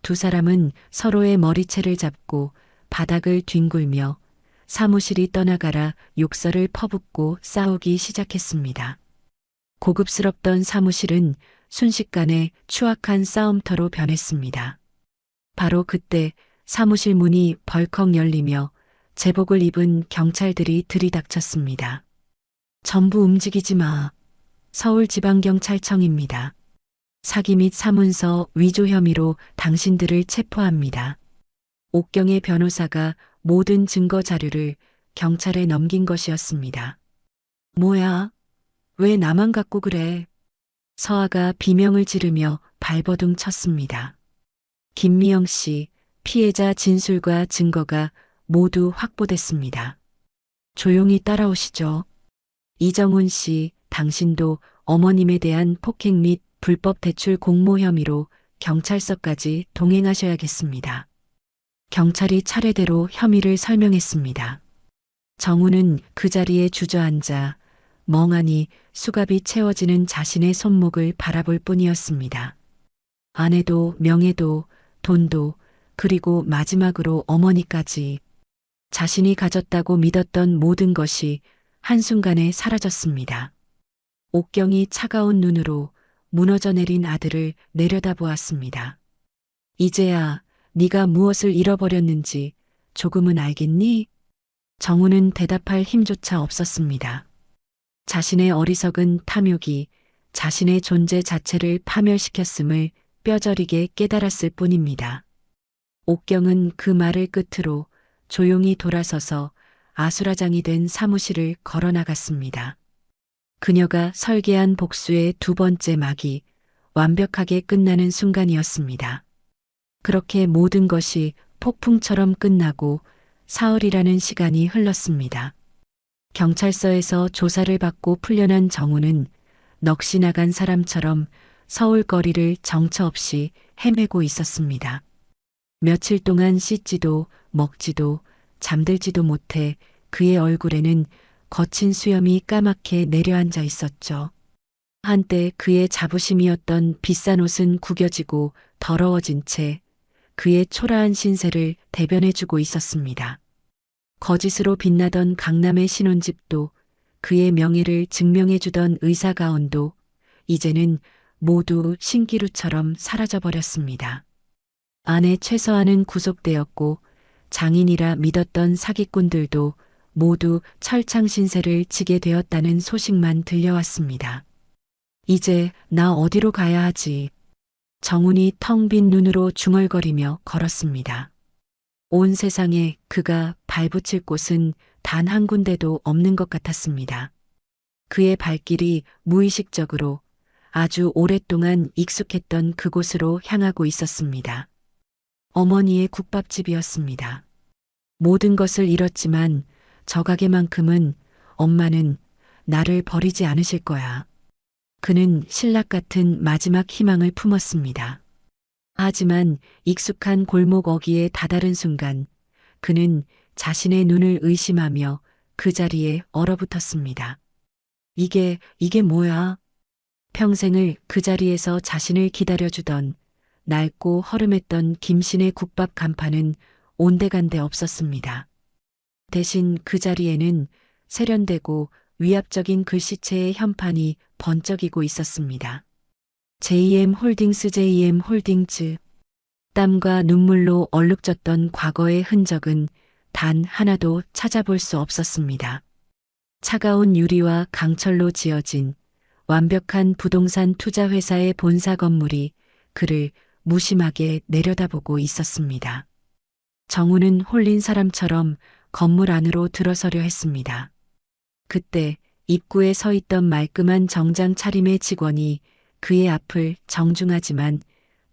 두 사람은 서로의 머리채를 잡고 바닥을 뒹굴며 사무실이 떠나가라 욕설을 퍼붓고 싸우기 시작했습니다. 고급스럽던 사무실은 순식간에 추악한 싸움터로 변했습니다. 바로 그때 사무실 문이 벌컥 열리며 제복을 입은 경찰들이 들이닥쳤습니다. 전부 움직이지 마. 서울지방경찰청입니다. 사기 및 사문서 위조 혐의로 당신들을 체포합니다. 옥경의 변호사가 모든 증거 자료를 경찰에 넘긴 것이었습니다. 뭐야? 왜 나만 갖고 그래? 서아가 비명을 지르며 발버둥 쳤습니다. 김미영 씨, 피해자 진술과 증거가 모두 확보됐습니다. 조용히 따라오시죠. 이정훈 씨, 당신도 어머님에 대한 폭행 및 불법 대출 공모 혐의로 경찰서까지 동행하셔야겠습니다. 경찰이 차례대로 혐의를 설명했습니다. 정우는 그 자리에 주저앉아 멍하니 수갑이 채워지는 자신의 손목을 바라볼 뿐이었습니다. 아내도 명예도 돈도 그리고 마지막으로 어머니까지 자신이 가졌다고 믿었던 모든 것이 한순간에 사라졌습니다. 옥경이 차가운 눈으로 무너져 내린 아들을 내려다보았습니다. 이제야 네가 무엇을 잃어버렸는지 조금은 알겠니? 정우는 대답할 힘조차 없었습니다. 자신의 어리석은 탐욕이 자신의 존재 자체를 파멸시켰음을 뼈저리게 깨달았을 뿐입니다. 옥경은 그 말을 끝으로 조용히 돌아서서 아수라장이 된 사무실을 걸어 나갔습니다. 그녀가 설계한 복수의 두 번째 막이 완벽하게 끝나는 순간이었습니다. 그렇게 모든 것이 폭풍처럼 끝나고 사흘이라는 시간이 흘렀습니다. 경찰서에서 조사를 받고 풀려난 정우는 넋이 나간 사람처럼 서울 거리를 정처 없이 헤매고 있었습니다. 며칠 동안 씻지도 먹지도 잠들지도 못해 그의 얼굴에는 거친 수염이 까맣게 내려앉아 있었죠. 한때 그의 자부심이었던 비싼 옷은 구겨지고 더러워진 채 그의 초라한 신세를 대변해주고 있었습니다. 거짓으로 빛나던 강남의 신혼집도 그의 명예를 증명해주던 의사가운도 이제는 모두 신기루처럼 사라져버렸습니다. 아내 최서아는 구속되었고 장인이라 믿었던 사기꾼들도 모두 철창 신세를 지게 되었다는 소식만 들려왔습니다. 이제 나 어디로 가야 하지? 정훈이 텅 빈 눈으로 중얼거리며 걸었습니다. 온 세상에 그가 발붙일 곳은 단 한 군데도 없는 것 같았습니다. 그의 발길이 무의식적으로 아주 오랫동안 익숙했던 그곳으로 향하고 있었습니다. 어머니의 국밥집이었습니다. 모든 것을 잃었지만 저 가게만큼은 엄마는 나를 버리지 않으실 거야. 그는 신락 같은 마지막 희망을 품었습니다. 하지만 익숙한 골목 어귀에 다다른 순간 그는 자신의 눈을 의심하며 그 자리에 얼어붙었습니다. 이게 뭐야? 평생을 그 자리에서 자신을 기다려주던 낡고 허름했던 김신의 국밥 간판은 온데간데 없었습니다. 대신 그 자리에는 세련되고 위압적인 글씨체의 현판이 번쩍이고 있었습니다. JM 홀딩스 JM 홀딩즈. 땀과 눈물로 얼룩졌던 과거의 흔적은 단 하나도 찾아볼 수 없었습니다. 차가운 유리와 강철로 지어진 완벽한 부동산 투자 회사의 본사 건물이 그를 무심하게 내려다보고 있었습니다. 정우는 홀린 사람처럼 건물 안으로 들어서려 했습니다. 그때 입구에 서 있던 말끔한 정장 차림의 직원이 그의 앞을 정중하지만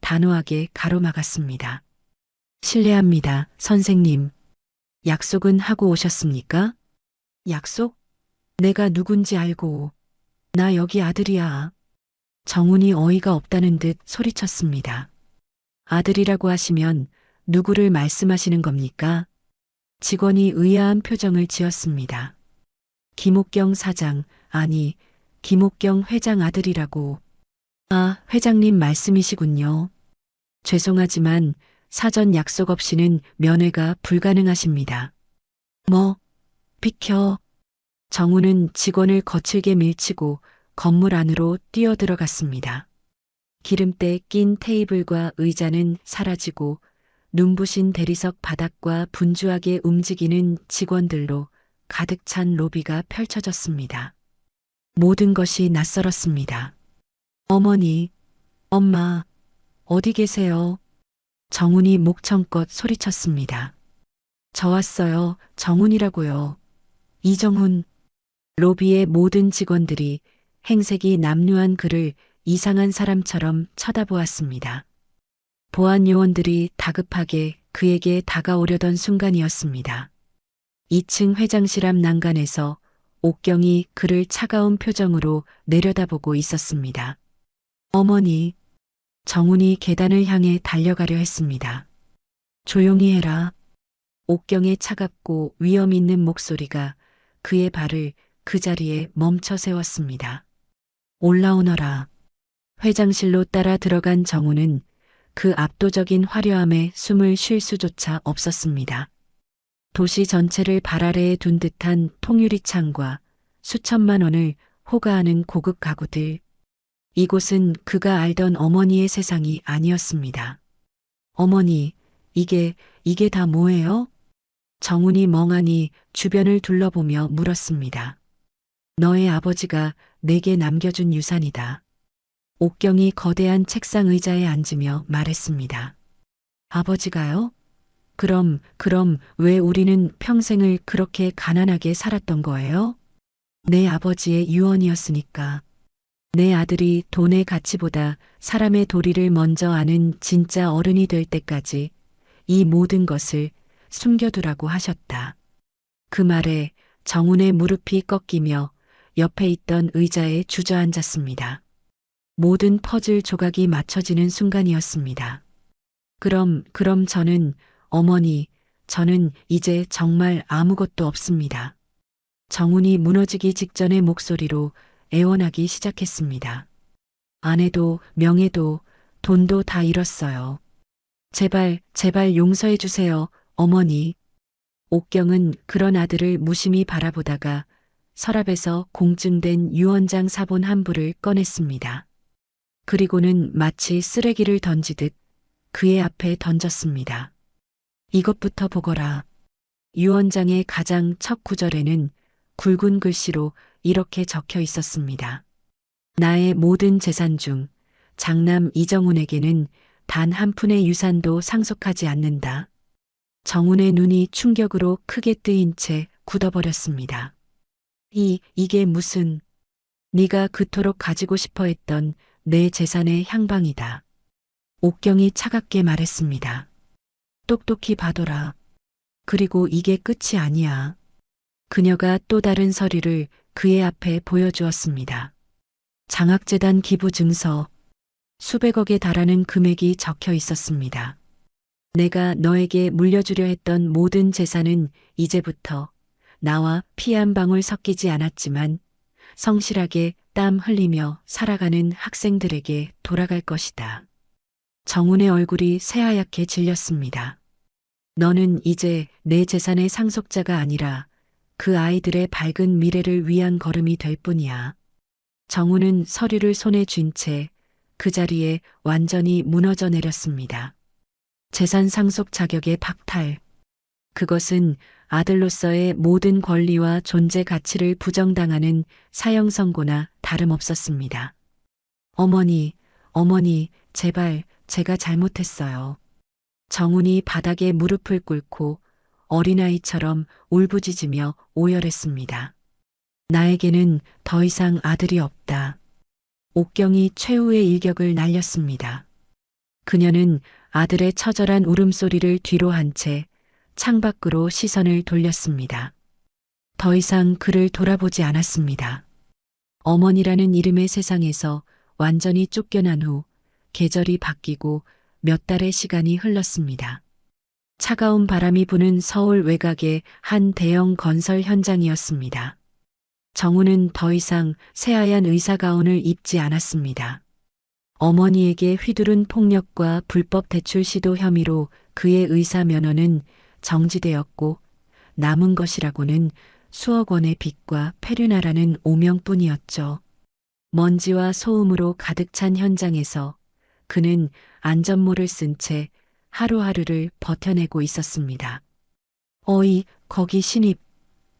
단호하게 가로막았습니다. 실례합니다, 선생님. 약속은 하고 오셨습니까? 약속? 내가 누군지 알고. 나 여기 아들이야. 정훈이 어이가 없다는 듯 소리쳤습니다. 아들이라고 하시면 누구를 말씀하시는 겁니까? 직원이 의아한 표정을 지었습니다. 김옥경 사장, 아니, 김옥경 회장 아들이라고. 아, 회장님 말씀이시군요. 죄송하지만 사전 약속 없이는 면회가 불가능하십니다. 뭐? 비켜. 정우는 직원을 거칠게 밀치고 건물 안으로 뛰어들어갔습니다. 기름때 낀 테이블과 의자는 사라지고 눈부신 대리석 바닥과 분주하게 움직이는 직원들로 가득 찬 로비가 펼쳐졌습니다. 모든 것이 낯설었습니다. 어머니, 엄마, 어디 계세요? 정훈이 목청껏 소리쳤습니다. 저 왔어요. 정훈이라고요. 이정훈. 로비의 모든 직원들이 행색이 남루한 그를 이상한 사람처럼 쳐다보았습니다. 보안 요원들이 다급하게 그에게 다가오려던 순간이었습니다. 2층 회장실 앞 난간에서 옥경이 그를 차가운 표정으로 내려다보고 있었습니다. 어머니. 정훈이 계단을 향해 달려가려 했습니다. 조용히 해라. 옥경의 차갑고 위험 있는 목소리가 그의 발을 그 자리에 멈춰 세웠습니다. 올라오너라. 회장실로 따라 들어간 정우는 그 압도적인 화려함에 숨을 쉴 수조차 없었습니다. 도시 전체를 발 아래에 둔 듯한 통유리창과 수천만 원을 호가하는 고급 가구들. 이곳은 그가 알던 어머니의 세상이 아니었습니다. 어머니, 이게 다 뭐예요? 정훈이 멍하니 주변을 둘러보며 물었습니다. 너의 아버지가 내게 남겨준 유산이다. 옥경이 거대한 책상 의자에 앉으며 말했습니다. 아버지가요? 그럼 왜 우리는 평생을 그렇게 가난하게 살았던 거예요? 내 아버지의 유언이었으니까. 내 아들이 돈의 가치보다 사람의 도리를 먼저 아는 진짜 어른이 될 때까지 이 모든 것을 숨겨두라고 하셨다. 그 말에 정훈의 무릎이 꺾이며 옆에 있던 의자에 주저앉았습니다. 모든 퍼즐 조각이 맞춰지는 순간이었습니다. 그럼 어머니, 저는 이제 정말 아무것도 없습니다. 정훈이 무너지기 직전의 목소리로 애원하기 시작했습니다. 아내도 명예도 돈도 다 잃었어요. 제발 용서해 주세요, 어머니. 옥경은 그런 아들을 무심히 바라보다가 서랍에서 공증된 유언장 사본 한 부를 꺼냈습니다. 그리고는 마치 쓰레기를 던지듯 그의 앞에 던졌습니다. 이것부터 보거라. 유언장의 가장 첫 구절에는 굵은 글씨로 이렇게 적혀 있었습니다. 나의 모든 재산 중 장남 이정훈에게는 단 한 푼의 유산도 상속하지 않는다. 정훈의 눈이 충격으로 크게 뜨인 채 굳어버렸습니다. 이게 무슨... 네가 그토록 가지고 싶어 했던 내 재산의 향방이다. 옥경이 차갑게 말했습니다. 똑똑히 봐둬라. 그리고 이게 끝이 아니야. 그녀가 또 다른 서류를 그의 앞에 보여주었습니다. 장학재단 기부 증서. 수백억에 달하는 금액이 적혀 있었습니다. 내가 너에게 물려주려 했던 모든 재산은 이제부터 나와 피 한 방울 섞이지 않았지만 성실하게 땀 흘리며 살아가는 학생들에게 돌아갈 것이다. 정훈의 얼굴이 새하얗게 질렸습니다. 너는 이제 내 재산의 상속자가 아니라 그 아이들의 밝은 미래를 위한 걸음이 될 뿐이야. 정훈은 서류를 손에 쥔 채 그 자리에 완전히 무너져 내렸습니다. 재산 상속 자격의 박탈. 그것은 아들로서의 모든 권리와 존재 가치를 부정당하는 사형 선고나 다름없었습니다. 어머니, 어머니, 제발 제가 잘못했어요. 정훈이 바닥에 무릎을 꿇고 어린아이처럼 울부짖으며 오열했습니다. 나에게는 더 이상 아들이 없다. 옥경이 최후의 일격을 날렸습니다. 그녀는 아들의 처절한 울음소리를 뒤로 한 채 창밖으로 시선을 돌렸습니다. 더 이상 그를 돌아보지 않았습니다. 어머니라는 이름의 세상에서 완전히 쫓겨난 후 계절이 바뀌고 몇 달의 시간이 흘렀습니다. 차가운 바람이 부는 서울 외곽의 한 대형 건설 현장이었습니다. 정훈은 더 이상 새하얀 의사가운을 입지 않았습니다. 어머니에게 휘두른 폭력과 불법 대출 시도 혐의로 그의 의사 면허는 정지되었고 남은 것이라고는 수억 원의 빚과 페류나라는 오명뿐이었죠. 먼지와 소음으로 가득 찬 현장에서 그는 안전모를 쓴 채 하루하루를 버텨내고 있었습니다. 어이, 거기 신입.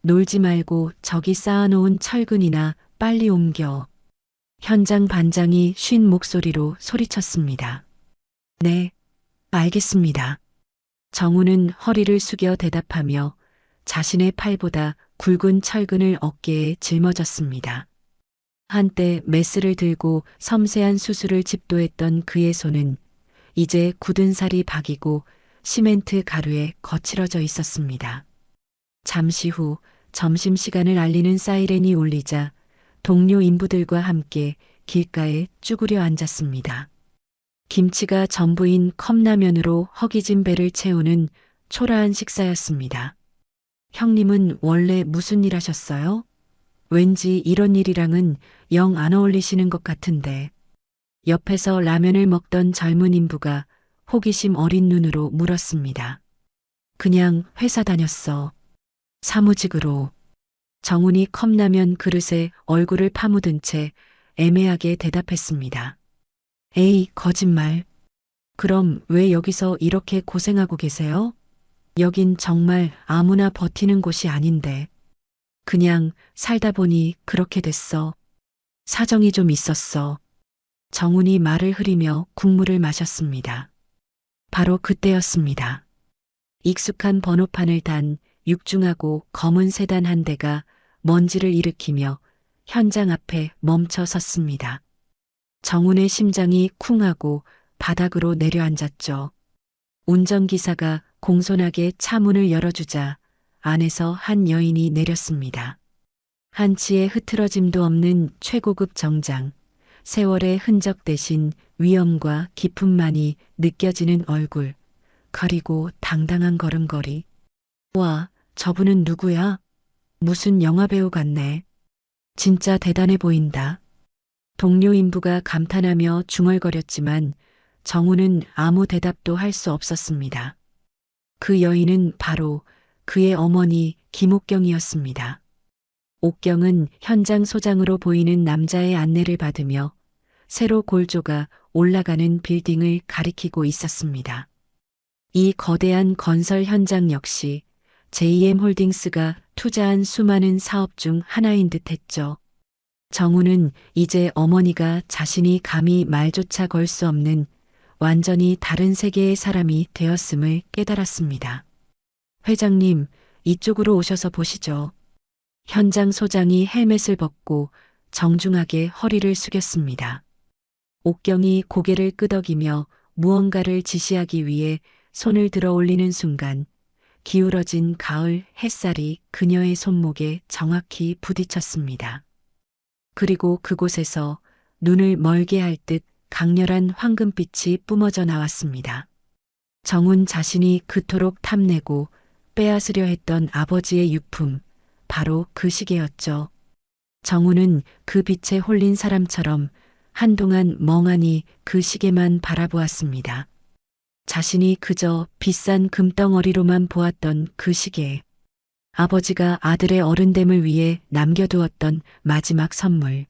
놀지 말고 저기 쌓아놓은 철근이나 빨리 옮겨. 현장 반장이 쉰 목소리로 소리쳤습니다. 네, 알겠습니다. 정훈은 허리를 숙여 대답하며 자신의 팔보다 굵은 철근을 어깨에 짊어졌습니다. 한때 메스를 들고 섬세한 수술을 집도했던 그의 손은 이제 굳은 살이 박이고 시멘트 가루에 거칠어져 있었습니다. 잠시 후 점심시간을 알리는 사이렌이 울리자 동료 인부들과 함께 길가에 쭈그려 앉았습니다. 김치가 전부인 컵라면으로 허기진 배를 채우는 초라한 식사였습니다. 형님은 원래 무슨 일 하셨어요? 왠지 이런 일이랑은 영 안 어울리시는 것 같은데. 옆에서 라면을 먹던 젊은 인부가 호기심 어린 눈으로 물었습니다. 그냥 회사 다녔어. 사무직으로. 정훈이 컵라면 그릇에 얼굴을 파묻은 채 애매하게 대답했습니다. 에이, 거짓말. 그럼 왜 여기서 이렇게 고생하고 계세요? 여긴 정말 아무나 버티는 곳이 아닌데. 그냥 살다 보니 그렇게 됐어. 사정이 좀 있었어. 정훈이 말을 흐리며 국물을 마셨습니다. 바로 그때였습니다. 익숙한 번호판을 단 육중하고 검은 세단 한 대가 먼지를 일으키며 현장 앞에 멈춰 섰습니다. 정훈의 심장이 쿵하고 바닥으로 내려앉았죠. 운전기사가 공손하게 차 문을 열어주자 안에서 한 여인이 내렸습니다. 한치의 흐트러짐도 없는 최고급 정장, 세월의 흔적 대신 위엄과 기품만이 느껴지는 얼굴, 그리고 당당한 걸음걸이. 와, 저분은 누구야? 무슨 영화배우 같네. 진짜 대단해 보인다. 동료 인부가 감탄하며 중얼거렸지만 정훈은 아무 대답도 할 수 없었습니다. 그 여인은 바로 그의 어머니 김옥경이었습니다. 옥경은 현장 소장으로 보이는 남자의 안내를 받으며 새로 골조가 올라가는 빌딩을 가리키고 있었습니다. 이 거대한 건설 현장 역시 JM홀딩스가 투자한 수많은 사업 중 하나인 듯 했죠. 정훈은 이제 어머니가 자신이 감히 말조차 걸 수 없는 완전히 다른 세계의 사람이 되었음을 깨달았습니다. 회장님, 이쪽으로 오셔서 보시죠. 현장 소장이 헬멧을 벗고 정중하게 허리를 숙였습니다. 옥경이 고개를 끄덕이며 무언가를 지시하기 위해 손을 들어 올리는 순간 기울어진 가을 햇살이 그녀의 손목에 정확히 부딪혔습니다. 그리고 그곳에서 눈을 멀게 할 듯 강렬한 황금빛이 뿜어져 나왔습니다. 정훈 자신이 그토록 탐내고 빼앗으려 했던 아버지의 유품, 바로 그 시계였죠. 정훈은 그 빛에 홀린 사람처럼 한동안 멍하니 그 시계만 바라보았습니다. 자신이 그저 비싼 금덩어리로만 보았던 그 시계. 아버지가 아들의 어른됨을 위해 남겨두었던 마지막 선물.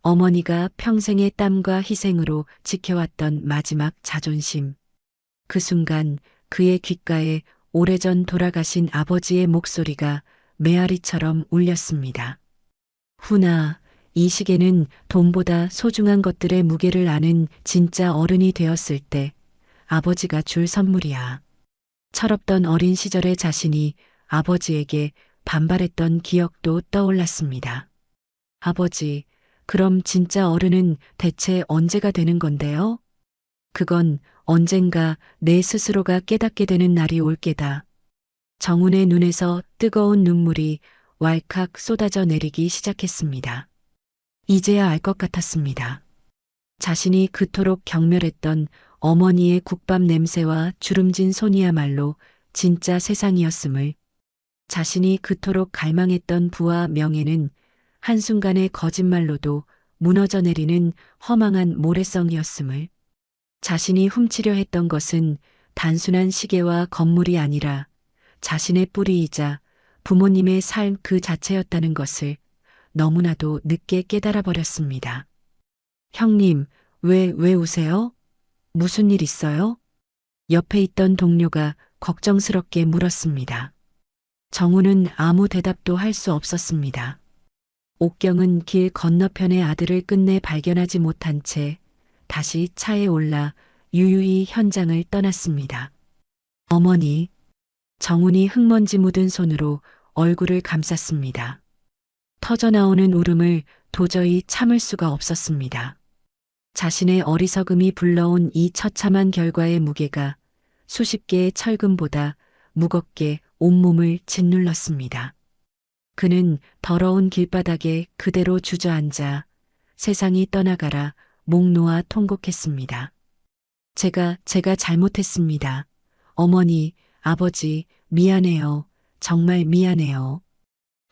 어머니가 평생의 땀과 희생으로 지켜왔던 마지막 자존심. 그 순간 그의 귓가에 오래전 돌아가신 아버지의 목소리가 메아리처럼 울렸습니다. 훈아, 이 시계는 돈보다 소중한 것들의 무게를 아는 진짜 어른이 되었을 때 아버지가 줄 선물이야. 철없던 어린 시절의 자신이 아버지에게 반발했던 기억도 떠올랐습니다. 아버지, 그럼 진짜 어른은 대체 언제가 되는 건데요? 그건 언젠가 내 스스로가 깨닫게 되는 날이 올 게다. 정훈의 눈에서 뜨거운 눈물이 왈칵 쏟아져 내리기 시작했습니다. 이제야 알 것 같았습니다. 자신이 그토록 경멸했던 어머니의 국밥 냄새와 주름진 손이야말로 진짜 세상이었음을, 자신이 그토록 갈망했던 부와 명예는 한순간의 거짓말로도 무너져 내리는 허망한 모래성이었음을, 자신이 훔치려 했던 것은 단순한 시계와 건물이 아니라 자신의 뿌리이자 부모님의 삶 그 자체였다는 것을 너무나도 늦게 깨달아 버렸습니다. 형님, 왜 우세요? 무슨 일 있어요? 옆에 있던 동료가 걱정스럽게 물었습니다. 정우는 아무 대답도 할 수 없었습니다. 옥경은 길 건너편의 아들을 끝내 발견하지 못한 채 다시 차에 올라 유유히 현장을 떠났습니다. 어머니, 정훈이 흙먼지 묻은 손으로 얼굴을 감쌌습니다. 터져나오는 울음을 도저히 참을 수가 없었습니다. 자신의 어리석음이 불러온 이 처참한 결과의 무게가 수십 개의 철금보다 무겁게 온몸을 짓눌렀습니다. 그는 더러운 길바닥에 그대로 주저앉아 세상이 떠나가라 목 놓아 통곡했습니다. 제가 잘못했습니다. 어머니, 아버지, 미안해요. 정말 미안해요.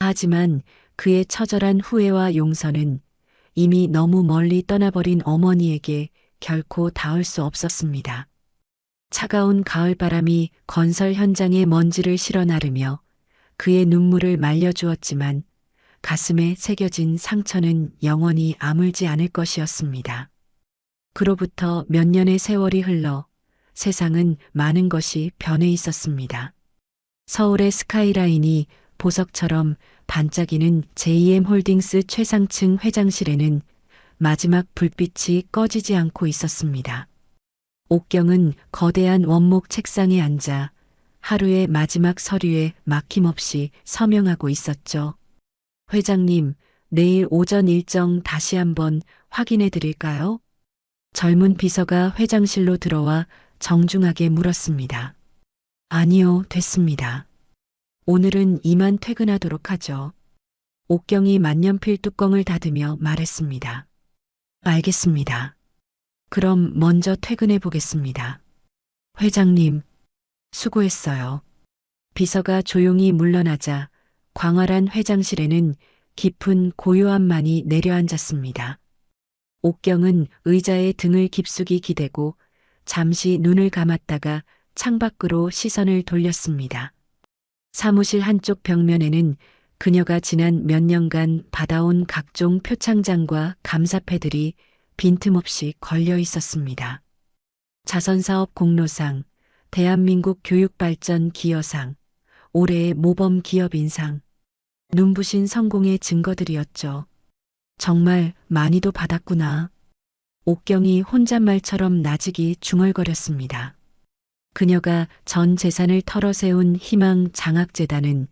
하지만 그의 처절한 후회와 용서는 이미 너무 멀리 떠나버린 어머니에게 결코 닿을 수 없었습니다. 차가운 가을바람이 건설 현장의 먼지를 실어 나르며 그의 눈물을 말려주었지만 가슴에 새겨진 상처는 영원히 아물지 않을 것이었습니다. 그로부터 몇 년의 세월이 흘러 세상은 많은 것이 변해 있었습니다. 서울의 스카이라인이 보석처럼 반짝이는 JM 홀딩스 최상층 회장실에는 마지막 불빛이 꺼지지 않고 있었습니다. 옥경은 거대한 원목 책상에 앉아 하루의 마지막 서류에 막힘없이 서명하고 있었죠. 회장님, 내일 오전 일정 다시 한번 확인해 드릴까요? 젊은 비서가 회장실로 들어와 정중하게 물었습니다. 아니요, 됐습니다. 오늘은 이만 퇴근하도록 하죠. 옥경이 만년필 뚜껑을 닫으며 말했습니다. 알겠습니다. 그럼 먼저 퇴근해 보겠습니다. 회장님, 수고했어요. 비서가 조용히 물러나자 광활한 회장실에는 깊은 고요함만이 내려앉았습니다. 옥경은 의자에 등을 깊숙이 기대고 잠시 눈을 감았다가 창밖으로 시선을 돌렸습니다. 사무실 한쪽 벽면에는 그녀가 지난 몇 년간 받아온 각종 표창장과 감사패들이 빈틈없이 걸려 있었습니다. 자선사업 공로상, 대한민국 교육발전 기여상, 올해의 모범 기업인상, 눈부신 성공의 증거들이었죠. 정말 많이도 받았구나. 옥경이 혼잣말처럼 나직이 중얼거렸습니다. 그녀가 전 재산을 털어세운 희망 장학재단은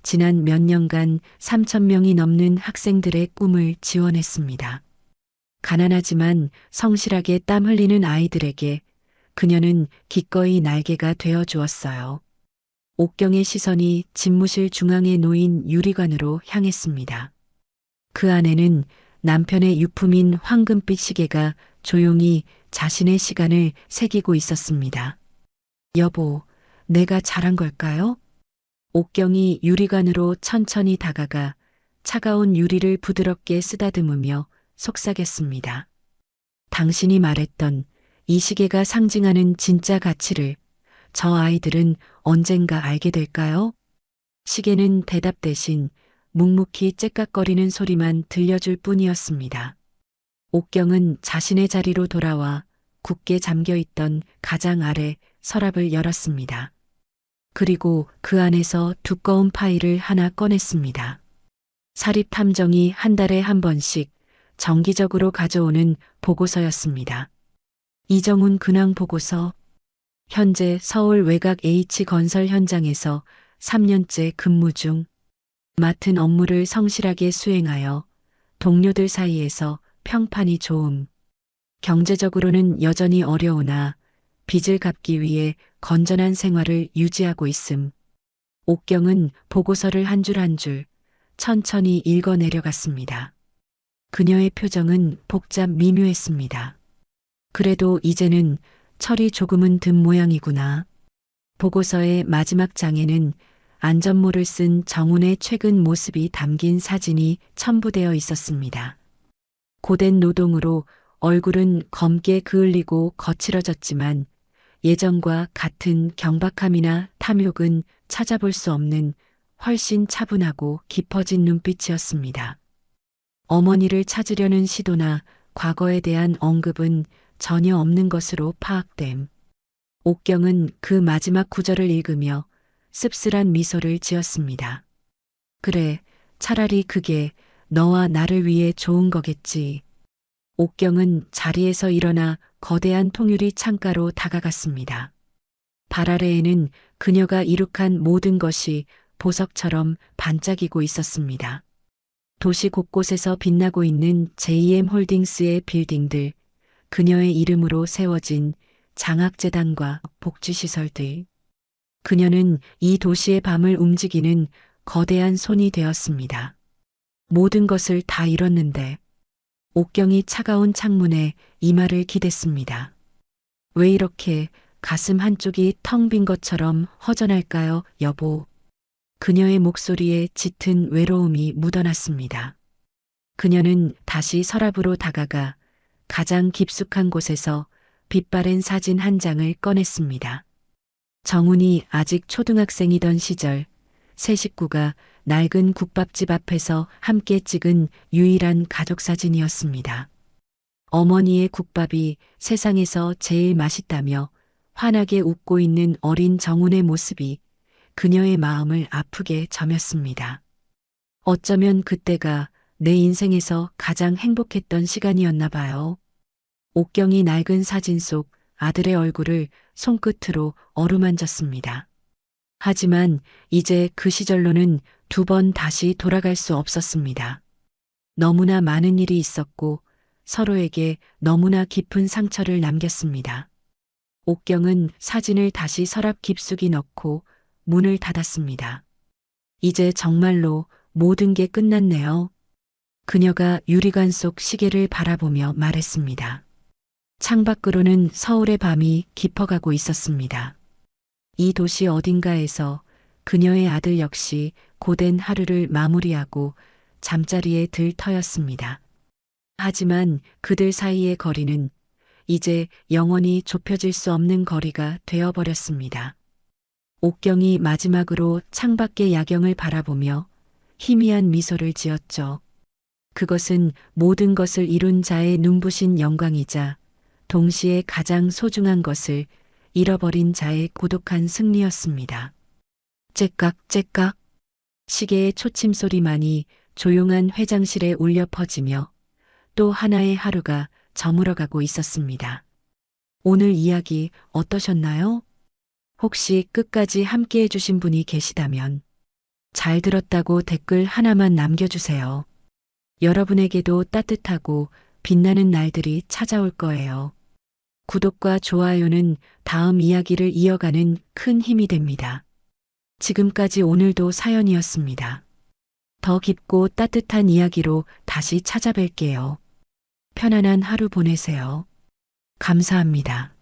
지난 몇 년간 3,000명이 넘는 학생들의 꿈을 지원했습니다. 가난하지만 성실하게 땀 흘리는 아이들에게 그녀는 기꺼이 날개가 되어 주었어요. 옥경의 시선이 집무실 중앙에 놓인 유리관으로 향했습니다. 그 안에는 남편의 유품인 황금빛 시계가 조용히 자신의 시간을 새기고 있었습니다. 여보, 내가 잘한 걸까요? 옥경이 유리관으로 천천히 다가가 차가운 유리를 부드럽게 쓰다듬으며 속삭였습니다. 당신이 말했던 이 시계가 상징하는 진짜 가치를 저 아이들은 언젠가 알게 될까요? 시계는 대답 대신 묵묵히 째깍거리는 소리만 들려줄 뿐이었습니다. 옥경은 자신의 자리로 돌아와 굳게 잠겨있던 가장 아래 서랍을 열었습니다. 그리고 그 안에서 두꺼운 파일을 하나 꺼냈습니다. 사립탐정이 한 달에 한 번씩 정기적으로 가져오는 보고서였습니다. 이정훈 근황 보고서. 현재 서울 외곽 H건설 현장에서 3년째 근무 중. 맡은 업무를 성실하게 수행하여 동료들 사이에서 평판이 좋음. 경제적으로는 여전히 어려우나 빚을 갚기 위해 건전한 생활을 유지하고 있음. 옥경은 보고서를 한 줄 한 줄 천천히 읽어 내려갔습니다. 그녀의 표정은 복잡 미묘했습니다. 그래도 이제는 철이 조금은 든 모양이구나. 보고서의 마지막 장에는 안전모를 쓴 정훈의 최근 모습이 담긴 사진이 첨부되어 있었습니다. 고된 노동으로 얼굴은 검게 그을리고 거칠어졌지만 예전과 같은 경박함이나 탐욕은 찾아볼 수 없는 훨씬 차분하고 깊어진 눈빛이었습니다. 어머니를 찾으려는 시도나 과거에 대한 언급은 전혀 없는 것으로 파악됨. 옥경은 그 마지막 구절을 읽으며 씁쓸한 미소를 지었습니다. 그래, 차라리 그게 너와 나를 위해 좋은 거겠지. 옥경은 자리에서 일어나 거대한 통유리 창가로 다가갔습니다. 발 아래에는 그녀가 이룩한 모든 것이 보석처럼 반짝이고 있었습니다. 도시 곳곳에서 빛나고 있는 JM 홀딩스의 빌딩들, 그녀의 이름으로 세워진 장학재단과 복지시설들. 그녀는 이 도시의 밤을 움직이는 거대한 손이 되었습니다. 모든 것을 다 잃었는데 옥경이 차가운 창문에 이마를 기댔습니다. 왜 이렇게 가슴 한쪽이 텅 빈 것처럼 허전할까요, 여보? 그녀의 목소리에 짙은 외로움이 묻어났습니다. 그녀는 다시 서랍으로 다가가 가장 깊숙한 곳에서 빛바랜 사진 한 장을 꺼냈습니다. 정훈이 아직 초등학생이던 시절 세 식구가 낡은 국밥집 앞에서 함께 찍은 유일한 가족 사진이었습니다. 어머니의 국밥이 세상에서 제일 맛있다며 환하게 웃고 있는 어린 정훈의 모습이 그녀의 마음을 아프게 점였습니다. 어쩌면 그때가 내 인생에서 가장 행복했던 시간이었나 봐요. 옥경이 낡은 사진 속 아들의 얼굴을 손끝으로 어루만졌습니다. 하지만 이제 그 시절로는 두 번 다시 돌아갈 수 없었습니다. 너무나 많은 일이 있었고 서로에게 너무나 깊은 상처를 남겼습니다. 옥경은 사진을 다시 서랍 깊숙이 넣고 문을 닫았습니다. 이제 정말로 모든 게 끝났네요. 그녀가 유리관 속 시계를 바라보며 말했습니다. 창밖으로는 서울의 밤이 깊어가고 있었습니다. 이 도시 어딘가에서 그녀의 아들 역시 고된 하루를 마무리하고 잠자리에 들 터였습니다. 하지만 그들 사이의 거리는 이제 영원히 좁혀질 수 없는 거리가 되어버렸습니다. 옥경이 마지막으로 창밖의 야경을 바라보며 희미한 미소를 지었죠. 그것은 모든 것을 이룬 자의 눈부신 영광이자 동시에 가장 소중한 것을 잃어버린 자의 고독한 승리였습니다. 째깍째깍 시계의 초침 소리만이 조용한 회장실에 울려 퍼지며 또 하나의 하루가 저물어가고 있었습니다. 오늘 이야기 어떠셨나요? 혹시 끝까지 함께 해주신 분이 계시다면 잘 들었다고 댓글 하나만 남겨주세요. 여러분에게도 따뜻하고 빛나는 날들이 찾아올 거예요. 구독과 좋아요는 다음 이야기를 이어가는 큰 힘이 됩니다. 지금까지 오늘도 사연이었습니다. 더 깊고 따뜻한 이야기로 다시 찾아뵐게요. 편안한 하루 보내세요. 감사합니다.